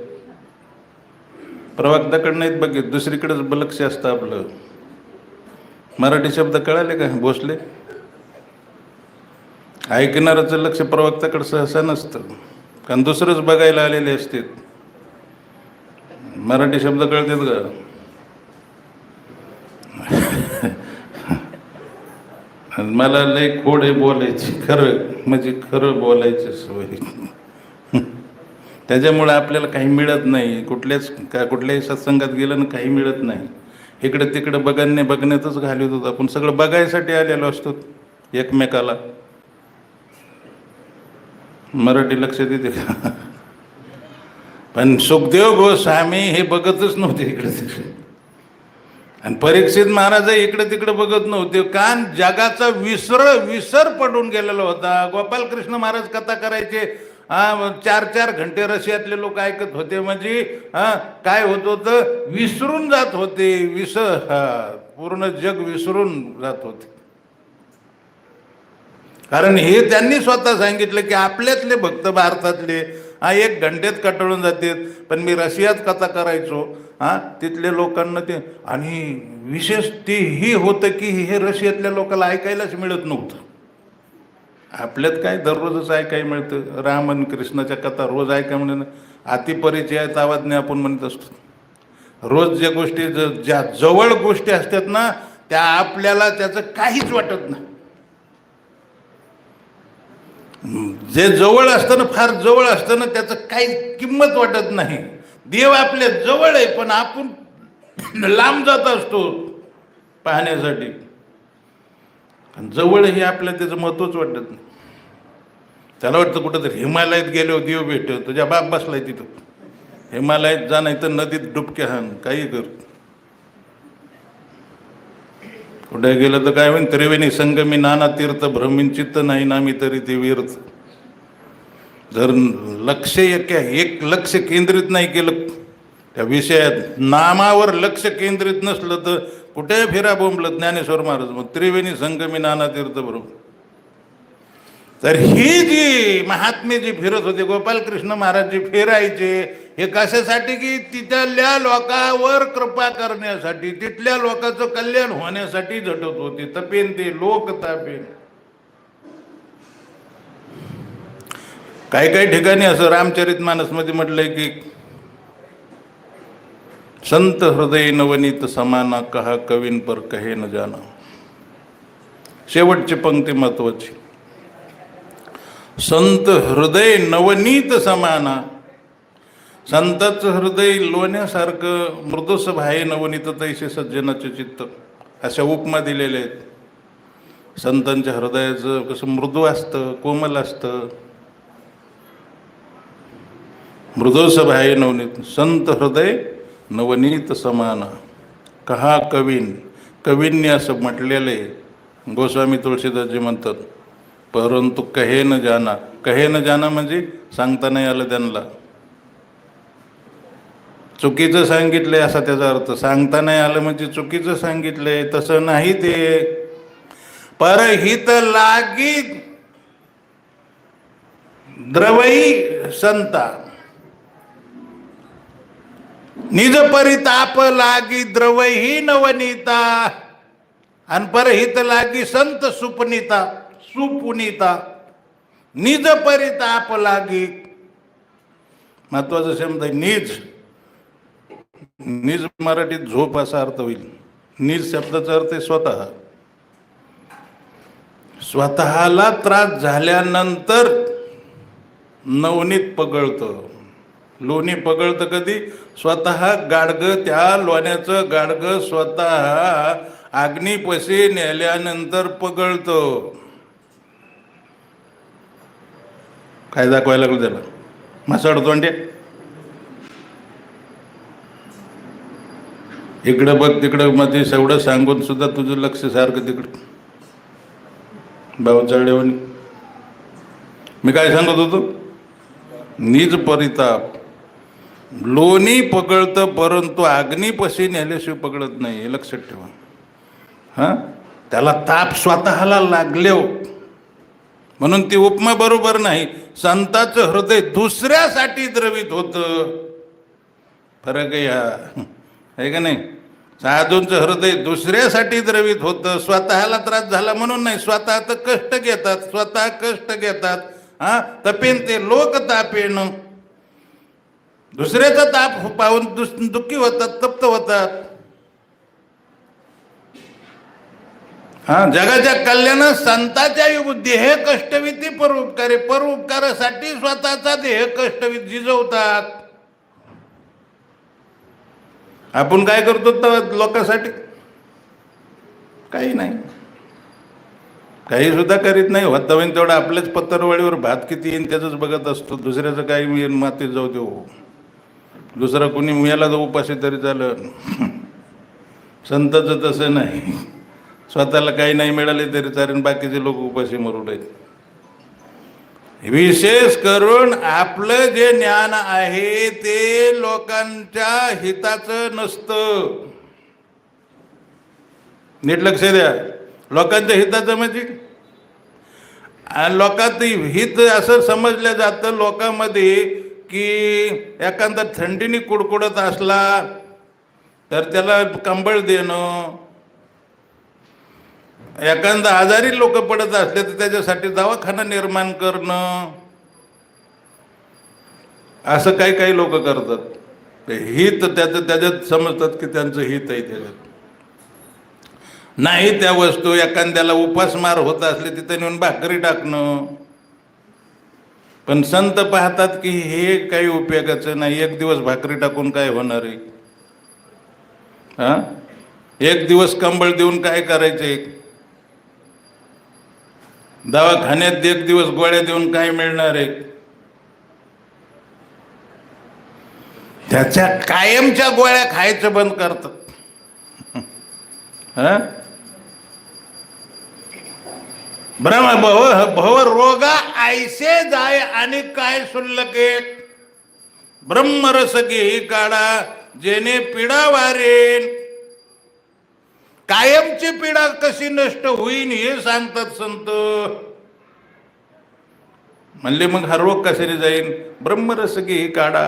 प्रवक्त्याकडे नाहीत बघित, दुसरीकडेच लक्ष असतं आपलं. मराठी शब्द कळाले का? भोसले. ऐकणाऱ्याचं लक्ष प्रवक्त्याकडे सहसा नसतं, कारण दुसरंच बघायला आलेले असते. मराठी शब्द कळतात का? मला लय खोड आहे बोलायची, खरं म्हणजे खरं बोलायची सवय. त्याच्यामुळे आपल्याला काही मिळत नाही. कुठल्याही सत्संगात गेलं ना, काही मिळत नाही. इकडे तिकडे बघण्यातच घालत होतो आपण. सगळं बघायसाठी आलेलो असतो एकमेकाला. मराठी लक्ष देते का? पण सुखदेव गोस्वामी हे बघतच नव्हते इकडे तिकडे. आणि परीक्षित महाराज इकडे तिकडे बघत नव्हते, कारण जगाचा विसर पडून गेलेला होता. गोपालकृष्ण महाराज कथा करायचे. 4-4 घंटे रशियातले लोक ऐकत होते. म्हणजे काय होत होतं? विसरून जात होते. पूर्ण जग विसरून जात होते. कारण हे त्यांनी स्वतः सांगितलं की आपल्यातले भक्त भारतातले 1 घंट्यात कटाळून जातात. पण मी रशियात कथा करायचो, तिथल्या लोकांना ते. आणि विशेष ते ही होतं की हे रशियातल्या लोकांना ऐकायलाच मिळत नव्हतं. आपल्यात काय दररोजच ऐकाय मिळतं. राम आणि कृष्णाच्या कथा रोज ऐकाय म्हणून अतिपरिचयात आवाजने आपण म्हणत असतो. रोज ज्या गोष्टी, ज्या जवळ गोष्टी असतात ना, त्या आपल्याला त्याचं काहीच वाटत नाही. जे जवळ असतं ना, फार जवळ असतं ना, त्याचं काही किंमत वाटत नाही. देव आपल्या जवळ आहे, पण आपण लांब जात असतो पाहण्यासाठी. जवळ हे आपल्याला त्याचं महत्वच वाटत नाही. त्याला वाटतं कुठंतरी हिमालयात गेलो देव भेटतो. तुझ्या बाप बसलाय तिथं. हिमालयात जा, नाही तर नदीत डुबक्या हाण, काही कर. कुठे गेलं तर काय होईल? त्रिवेणी संगमी नाना तीर्थ भ्रमीन चित्त नाही नामी तरी ते व्यर्थ. जर एक लक्ष केंद्रित नाही केलं त्या विषयात नामावर लक्ष केंद्रित नसलं तर कुठे फिरा बोंबलं ज्ञानेश्वर महाराज मग त्रिवेणी संगमी नाना तीर्थ बरोबर. तर ही जी महात्मे जी फिरत होते, गोपालकृष्ण महाराज जी फिरायचे, हे कशासाठी की तिथल्या लोकांवर कृपा करण्यासाठी, तिथल्या लोकांचं कल्याण होण्यासाठी झटत होते. तपेन ते लोक तापेन. काही काही ठिकाणी असं रामचरितमानसमध्ये म्हटलंय की संत हृदय नवनीत समाना, कहा कवीन पर कहे न जाना. शेवटची पंक्ती महत्वाची. संत हृदय नवनीत समाना, संताचं हृदय लोण्यासारखं मृदुसभ आहे, नवनीत तैसे सज्जनाचे चित्त, अशा उपमा दिलेल्या आहेत. संतांच्या हृदयाचं कसं मृदू असतं, कोमल असतं. मृदुसभ आहे नवनीत, संत हृदय नवनीत समाना, कहा कवीन. कवींनी असं म्हटलेलं आहे. गोस्वामी तुळशीदासजी म्हणतात, परंतु कहे न जाना. कहे न जाना म्हणजे सांगता नाही आलं त्यांना, चुकीचं सांगितलंय असा त्याचा अर्थ. सांगता नाही आलं म्हणजे चुकीचं सांगितलंय, तसं नाही ते. परहित लागी द्रवई संता, निज परिताप लागी द्रवही नवनीता, आणि परहित लागी संत सुपुनीता. निज परिताप लागी. महत्वाचा शब्द आहे निज. निज मराठीत झोप असा अर्थ होईल. निज शब्दाचा अर्थ आहे स्वतः. स्वतःला त्रास झाल्यानंतर नवनीत पगळतं. लोणी पगळतं कधी? स्वतः गाडगं, त्या लोण्याचं गाडगं स्वतः अग्नीपशी नेल्यानंतर पगळतं. काय दाखवायला लागलं त्याला? मासाड तोंडे. इकडं बघ तिकडं मध्ये एवढं सांगून सुद्धा तुझं लक्ष सारखं तिकडं भाऊ चढल्यावानी. मी काय सांगत होतो? निज परिताप. लोणी पगळतं परंतु अग्नीपशी नेल्याशिवाय पगळत नाही, हे लक्षात ठेवा. हां, त्याला ताप स्वतःला लागले हो, म्हणून ती उपमा बरोबर नाही. संताचं हृदय दुसऱ्यासाठी द्रवित होतं. फरक आहे आहे का नाही? साधूंचं हृदय दुसऱ्यासाठी द्रवित होतं. स्वतःला त्रास झाला म्हणून नाही. स्वतः तर कष्ट घेतात, स्वतः कष्ट घेतात. हा, तपेन ते लोक तापेन. दुसऱ्याचा ताप पाहून दुःखी होतात, तप्त होतात. हा, जगाच्या कल्याणात संताच्या देह कष्टविती परोपकारी, परोपकारासाठी स्वतःचा देह कष्टवित झिजवतात. आपण काय करतो तर लोकांसाठी? काही नाही, काही सुद्धा करीत नाही. होता होईन तेवढं आपल्याच पत्तरवाडीवर भात किती येईन त्याच बघत असतो. दुसऱ्याचं काही मी मातीत जाऊ देऊ. दुसरा कोणी मिळाला तर उपाशी तरी झालं. संताचं तसं नाही. स्वतःला काही नाही मिळाले तरी चालेल, बाकीचे लोक उपाशी मरून आहेत. विशेष करून आपलं जे ज्ञान आहे ते लोकांच्या हिताचं नसतं. नीट लक्ष द्या. लोकांच्या हिताचं म्हणजे लोकांत हित असं समजलं जातं लोकांमध्ये की एखादा थंडीने कुडकुडत असला तर त्याला कंबळ देणं, एखादा आजारी लोक पडत असले तर त्याच्यासाठी दवाखाना निर्माण करणं, असं काही काही लोक करतात. हित त्याच्यात समजतात की त्यांचं हित आहे त्याच्यात. नाही त्या वस्तू एखाद्याला उपासमार होत असले तिथे नेऊन भाकरी टाकणं. पण संत पाहतात की हे काही उपयोगाचं नाही. एक दिवस भाकरी टाकून काय होणार आहे? हा, एक दिवस कंबळ देऊन काय करायचे? दवाखान्यात एक दिवस गोळ्या देऊन काय मिळणार आहे? त्याच्या कायमच्या गोळ्या खायचं बंद करतात. हा, ब्रह्म भव रोगा ऐसे जाय आणि काय शुल्लके ब्रह्मरस घे काढा जेने पीडा वारेन. कायमची पीडा कशी नष्ट होईन हे सांगतात संत. म्हणले मग हा रोग कशाने जाईन? ब्रह्मरस घे ही काढा.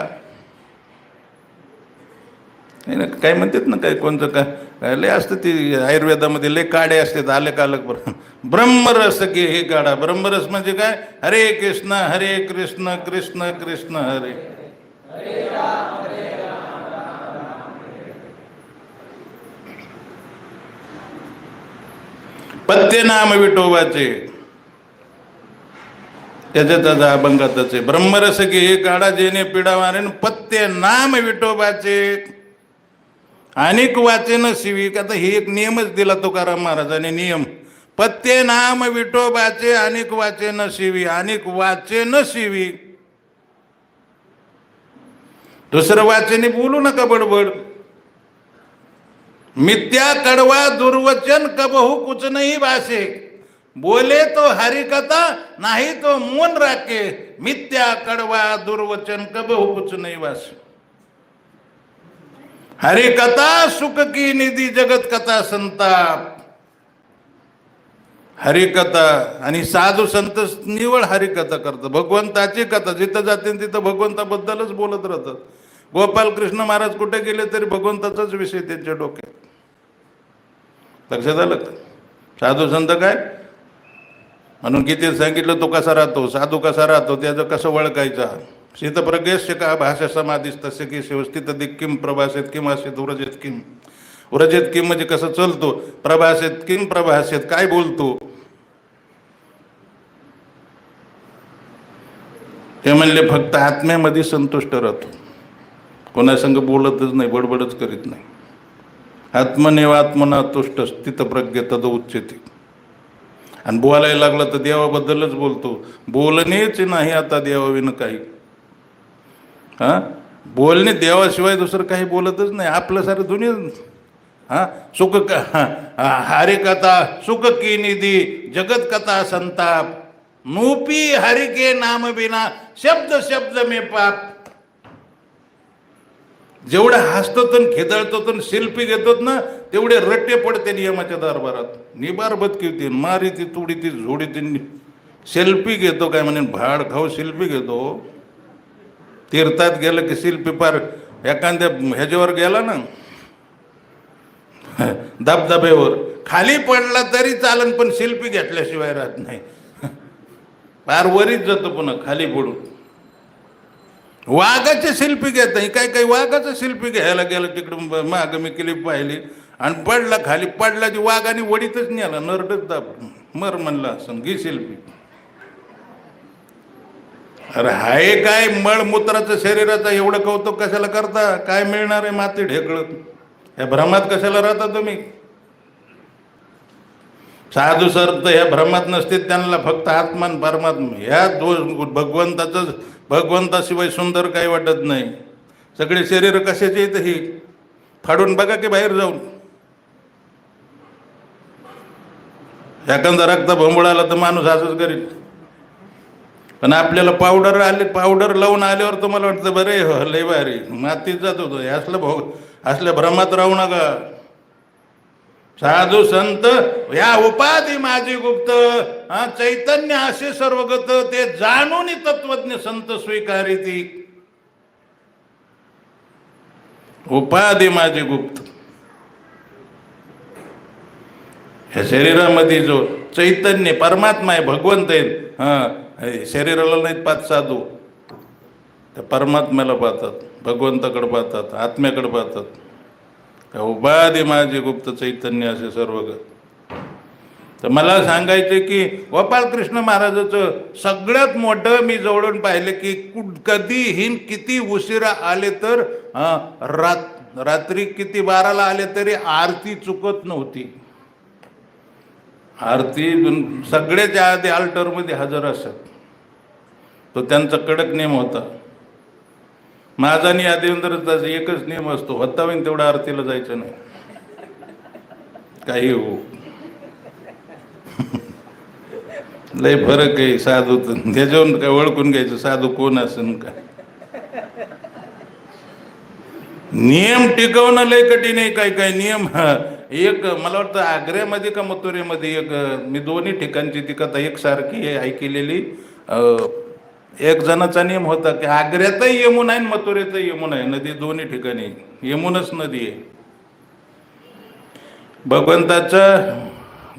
काय म्हणतात ना, काय कोणतं काय लय असतं ती आयुर्वेदामध्ये लय काढे असतात आले कालक. ब्रह्मरस घे हे काढा. ब्रह्मरस म्हणजे काय? हरे कृष्ण कृष्ण कृष्ण हरे. पत्ते नाम विठोबाचे. त्याच्यात अभंगातच आहे. ब्रह्मरस घे हे काढा जेने पिढा वारेन. पत्ते नाम विठोबाचे अनेक वाचेन शिवी. आता हे एक नियमच दिला तुकाराम महाराजांनी नियम. पत्ते नाम विठोबाचे अनेक वाचेन शिवी. अनेक वाचेन शिवी. दुसरं वाचेने बोलू नका बडबड. मिथ्या कड़वा दुर्वचन कबहू कुछ नहीं भाषे. बोले तो हरि कथा नहीं तो मौन राखे. मिथ्या कड़वा दुर्वचन कबहू कुछ नहीं भाषे. हरि कथा सुख की निधी जगत कथा संताप. हरिकथा आणि साधू संत निवळ हरिकथा करतात. भगवंताची कथा जिथं जाते तिथं भगवंताबद्दलच बोलत राहतात. गोपालकृष्ण महाराज कुठे गेले तरी भगवंताचाच विषय त्यांच्या डोक्यात. लक्षात आलं का? साधू संत काय म्हणून किती सांगितलं तो कसा राहतो, साधू कसा राहतो, त्याचं कसं ओळखायचा. शीतप्रज्ञस्य का भाषा समाधीस तसे की शिवस्थित दिक्किम प्रभासेत किम असेत उरजेत किम. उरजेत किम म्हणजे कसं चलतो, प्रभासेत किम प्रभासेत काय बोलतो. ते म्हणले फक्त आत्म्यामध्ये संतुष्ट राहतो, कोणासंग बोलतच नाही, बडबडच करीत नाही. आत्मनेव आत्मना तुष्ट स्थितप्रज्ञ तद उच्यते. आणि बोलायला लागला तर देवाबद्दलच बोलतो. बोलणेच नाही आता देवाविन काही. बोलणे देवाशिवाय दुसरं काही बोलतच नाही. आपलं सारं दुनिया सुख हरि कथा सुख की निधी जगत कथा संताप. नूपी हरि के नाम बिना शब्द शब्द में पाप. जेवढे हसतो खेदळतो शिल्पी घेतो ना तेवढे रट्टे पडते नियमाच्या दरबारात. निबार बदकी होती, मारी ती तुडी ती झोडी ती. शिल्पी घेतो काय म्हणे, भाड खाऊ शिल्पी घेतो. तीर्थात गेलं की शिल्पी पार एखाद्या ह्याच्यावर गेला ना धबधब्यावर, खाली पडला तरी चालन पण शिल्पी घेतल्याशिवाय राहत नाही. फार वरीच जातो पुन्हा खाली पडून. वाघाचे शिल्पी घेत नाही. काही वाघाचं शिल्पी घ्यायला गेलं तिकडून माग मी क्लिप पाहिली आणि पडला खाली. पडला ती वाघाने वडीतच नेला, नरडच दाब मर म्हणला असं घे शिल्पी. अरे हाय काय मळमूत्राचं शरीराचं एवढं कौतुक कशाला करता? काय मिळणार आहे माती ढेकळत? या भ्रमात कशाला राहता तुम्ही? साधू संत ह्या भ्रमात नसते, त्यांना फक्त आत्मा परमात्मा ह्या दोन भगवंताच. भगवंताशिवाय सुंदर काही वाटत नाही. सगळे शरीर कशाचे येत ही फाडून बघा की बाहेर जाऊन. एखादा रक्त भोंबळाला तर माणूस असंच करीत. पण आपल्याला पावडर आले, पावडर लावून आल्यावर तुम्हाला वाटतं बरे हो लय भारी मातीत जात होतो. असल्या भ्रमात राहू नका. साधू संत या उपाधी माझी गुप्त चैतन्य असे सर्वगत ते जाणून तत्वज्ञ संत स्वीकारिती. उपाधी माझी गुप्त. ह्या शरीरामध्ये जो चैतन्य परमात्मा आहे, भगवंत आहे, शरीराला नाहीत पाहत साधू, त्या परमात्म्याला पाहतात, भगवंताकडे पाहतात, आत्म्याकडे पाहतात. उपाधी माझे गुप्त चैतन्य असे सर्वगत. तर मला सांगायचे की गोपालकृष्ण महाराजाचं सगळ्यात मोठं मी जवळून पाहिले की कधीही किती उशिरा आले तर रात्री किती 12ला आले तरी आरती चुकत नव्हती. आरती सगळ्याच्या आधी अल्टरमध्ये हजर असत. तो त्यांचा कडक नियम होता. माझा आणि आदेवेंद्रचा एकच नियम असतो, होता होईन तेवढा आरतीला जायचं नाही. काही हो लय फरक आहे साधू. त्याच्यावरून काय ओळखून घ्यायचं साधू कोण असेल काय. नियम टिकवणं लय कठीण आहे. काय काय नियम एक मला वाटतं आग्र्यामध्ये का मथुरेमध्ये एक मी दोन्ही ठिकाणची ती कथा एकसारखी ऐकलेली. एक जणाचा नियम होता की आग्र्यातही यमुना आहे मथुरेतही यमुना आहे, नदी दोन्ही ठिकाणी यमुनाच नदी आहे. भगवंताच्या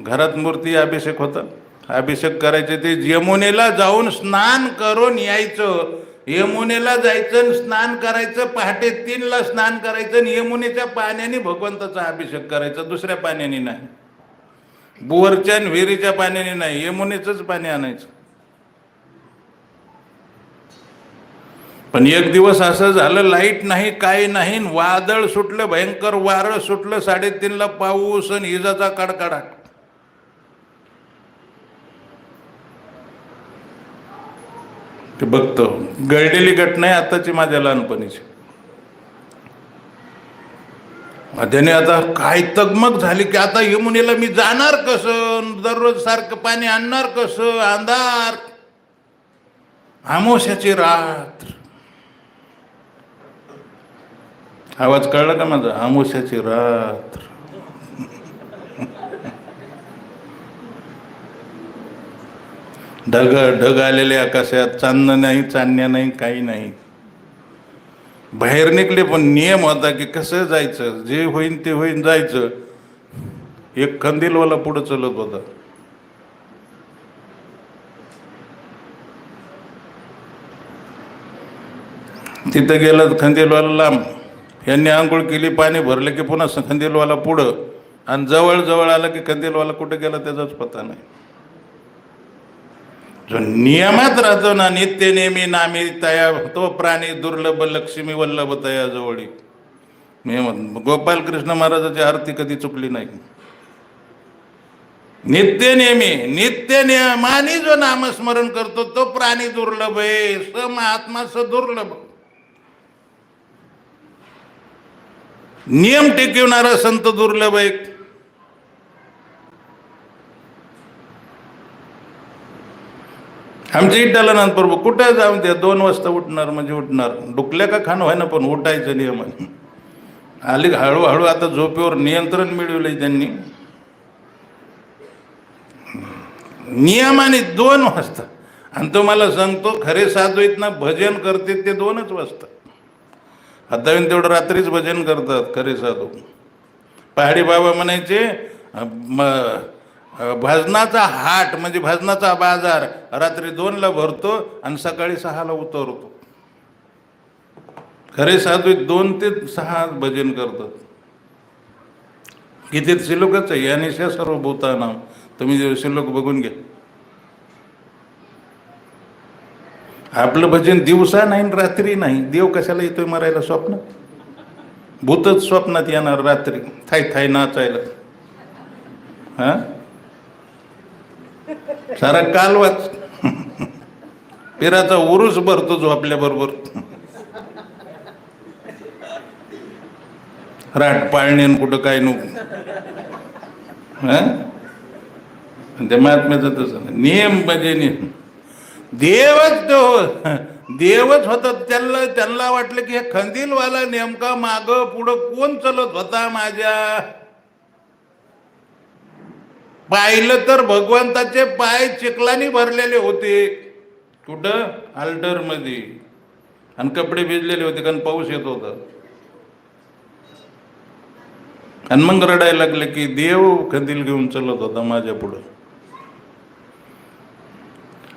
घरात मूर्ती अभिषेक होता, अभिषेक करायचे ते यमुनेला जाऊन स्नान करून यायचं. यमुनेला जायचं स्नान करायचं, पहाटे 3ला स्नान करायचं, यमुनेच्या पाण्याने भगवंताचा अभिषेक करायचा, दुसऱ्या पाण्याने नाही, बोरच्या विहिरीच्या पाण्याने नाही, यमुनेचंच पाणी आणायचं. पण एक दिवस असं झालं, लाईट नाही, काही नाही, वादळ सुटलं, भयंकर वारं सुटलं, 3:30ला पाऊस आणि इजाचा कडकडाट. ते बघतो घडलेली घटना आहे आताची माझ्या लहानपणीची. त्याने आता काय तगमग झाली की आता यमुनेला मी जाणार कसं, दररोज सारखं पाणी आणणार कसं, अंधार, अमावस्याची रात्र. आवाज कळला का माझा? अमावस्याची रात्र. ढग आलेले आकाशात, चांदणं नाही, चांदण्या नाही, काही नाही. बाहेर निघले पण नियम होता की कसं जायचं, जे होईन ते होईन जायचं. एक कंदीलवाला पुढं चलत होता. तिथं गेलं खंदीलवाला लांब, यांनी आंघोळ केली, पाणी भरलं की पुन्हा खंदीलवाला पुढं, आणि जवळ जवळ आला की खंदीलवाला कुठे गेला त्याचाच पत्ता नाही. जो नियमात राहतो ना, नित्य नेहमी नामी तया, तो प्राणी दुर्लभ लक्ष्मी वल्लभ तया जवळी. गोपाल कृष्ण महाराजाची आरती कधी चुकली नाही. नित्य नेहमी नित्य नियमाने जो नामस्मरण करतो तो प्राणी दुर्लभ आहे. स महात्मा स दुर्लभ. नियम टिकवणारा संत दुर्लभ आहे. आमच्या इटाला प्रभू कुठं जाऊन द्या, 2 वाजता उठणार म्हणजे उठणार, डुकल्या का खाणं व्हाय ना, पण उठायचं नियमाने. आली हळूहळू आता झोपेवर नियंत्रण मिळवलंय त्यांनी. नियमाने 2 वाजता. आणि तुम्हाला सांगतो खरे साधू आहेत ना, भजन करते ते 2च वाजता. आता तेवढं रात्रीच भजन करतात खरे साधू. पहाडी बाबा म्हणायचे भजनाचा हाट म्हणजे भजनाचा बाजार रात्री 2ला भरतो आणि सकाळी 6ला उतरतो. खरे साधू 2 ते 6 भजन करतात. किती श्लोकच आहे, आणि सर्व भूतानाम. तुम्ही श्लोक बघून घ्या. आपलं भजन दिवसा नाही रात्री नाही. देव कशाला येतोय मरायला? स्वप्न. भूतच स्वप्नात येणार रात्री, थाय थाय नाचायला. हा, सारा कालवाच. पिराचा उरूस भरतो जो आपल्या बरोबर. राट पाळणे कुठं काय नको. हा, त्या महात्म्याचं तसं नियम म्हणजे नियम. देवच होता. त्यांना वाटलं की हे खंदीलवाला नेमका माग पुढं कोण चलत होता माझ्या. पाहिलं तर भगवंताचे पाय चिखलानी भरलेले होते. कुठं? अल्टर मध्ये. आणि कपडे भिजलेले होते कारण पाऊस येत होता. आणि मग रडायला लागले की देव खंदील घेऊन चलत होता माझ्या पुढं.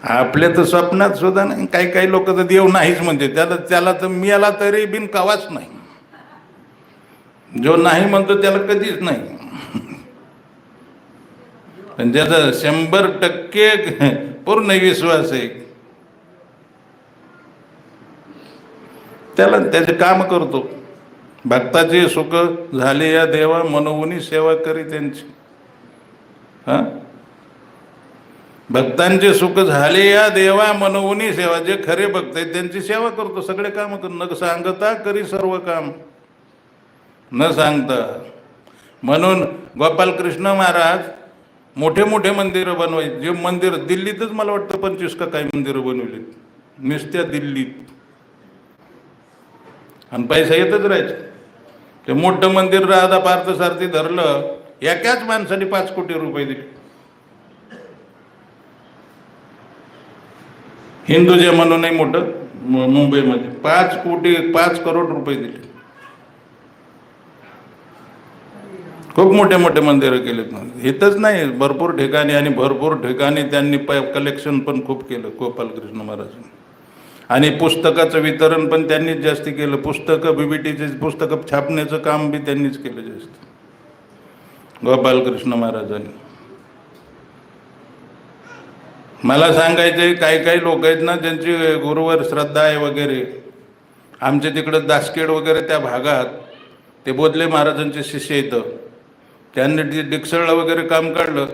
आपल्या तर स्वप्नात सुद्धा नाही. काही काही लोक तर देव नाहीच म्हणते. त्याला तर मिळाला तरी बिन कवाच नाही. जो नाही म्हणतो त्याला कधीच नाही. पण ज्याचा 100% पूर्ण विश्वास आहे त्याला त्याचे काम करतो. भक्ताचे सुख झाले या देवा, मनोवनी सेवा करी त्यांची. हा, भक्तांचे सुख झाले या देवा, मनोवनी सेवा. जे खरे भक्त आहेत त्यांची सेवा करतो. सगळे काम करतो. न सांगता करी सर्व काम, न सांगता. म्हणून गोपालकृष्ण महाराज मोठे मोठे मंदिरं बनवायचे. जे मंदिर दिल्लीतच मला वाटतं 25 का काही मंदिरं बनवलीत नुसत्या दिल्लीत. आणि पैसा येतच राहायचा. ते मोठं मंदिर राधा पार्थसारथी धरलं, एकाच माणसाने 5 कोटी रुपये दिले. हिंदुजा म्हणूनही मोठं मुंबईमध्ये 5 करोड रुपये दिले. खूप मोठे मोठे मंदिरं केलेत. इथंच नाही, भरपूर ठिकाणी, आणि भरपूर ठिकाणी त्यांनी कलेक्शन पण खूप केलं गोपालकृष्ण महाराजांनी. आणि पुस्तकाचं वितरण पण त्यांनीच जास्त केलं. पुस्तकं, BBTचे पुस्तकं छापण्याचं काम बी त्यांनीच केलं जास्त, गोपालकृष्ण महाराजांनी. मला सांगायचे, काही लोक आहेत ना ज्यांची गुरुवर श्रद्धा आहे वगैरे. आमच्या तिकडं दासखेड वगैरे त्या भागात ते बोधले महाराजांचे शिष्य येतं, त्यांनी डिकसळला वगैरे काम काढलं.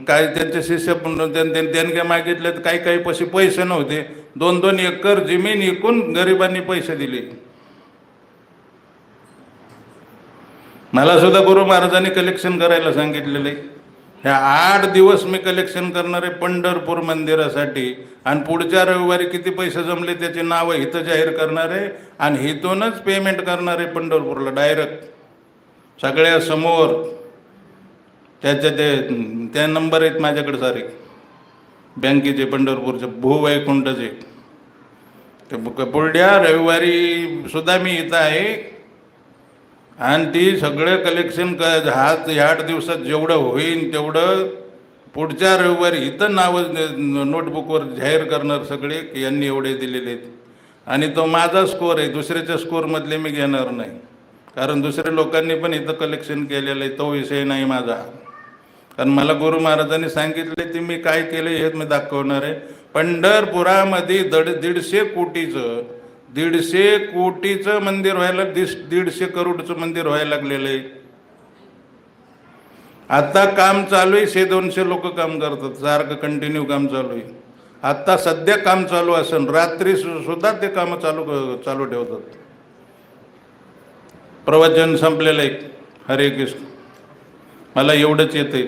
काय त्यांचे शिष्य त्यांनी काय मागितले तर काही पैसे नव्हते, 2-2 एकर जमीन विकून गरिबांनी पैसे दिले. मला सुद्धा गुरु महाराजांनी कलेक्शन करायला सांगितलेले. ह्या 8 दिवस मी कलेक्शन करणार आहे पंढरपूर मंदिरासाठी, आणि पुढच्या रविवारी किती पैसे जमले त्याची नावं इथं जाहीर करणार आहे, आणि इथूनच पेमेंट करणार आहे पंढरपूरला डायरेक्ट सगळ्या समोर. त्या नंबर आहेत माझ्याकडे सारे बँकेचे, पंढरपूरचे, भूवैकुंठचे. ते पुढल्या रविवारी सुद्धा मी इथं आहे, आणि ती सगळं कलेक्शन 8 दिवसात जेवढं होईल तेवढं पुढच्या रविवारी इथं नावं नोटबुकवर जाहीर करणार सगळे की यांनी एवढे दिलेले आहेत. आणि तो माझा स्कोर आहे, दुसऱ्याच्या स्कोरमधले मी घेणार नाही, कारण दुसऱ्या लोकांनी पण इथं कलेक्शन केलेलं आहे. तो विषय नाही माझा, कारण मला गुरु महाराजांनी सांगितले ते मी काय केलं हे मी दाखवणार आहे. पंढरपुरामध्ये 150 कोटीचं मंदिर व्हायला, 150 करोडचं मंदिर व्हायला लागलेलं आहे. आता काम चालू आहे, 100-200 लोक काम करतात, सारखं कंटिन्यू काम चालू आहे. आता सध्या काम चालू असेल, रात्री सुद्धा ते काम चालू ठेवतात. प्रवचन संपलेलं आहे, हरे कृष्ण. मला एवढंच येते.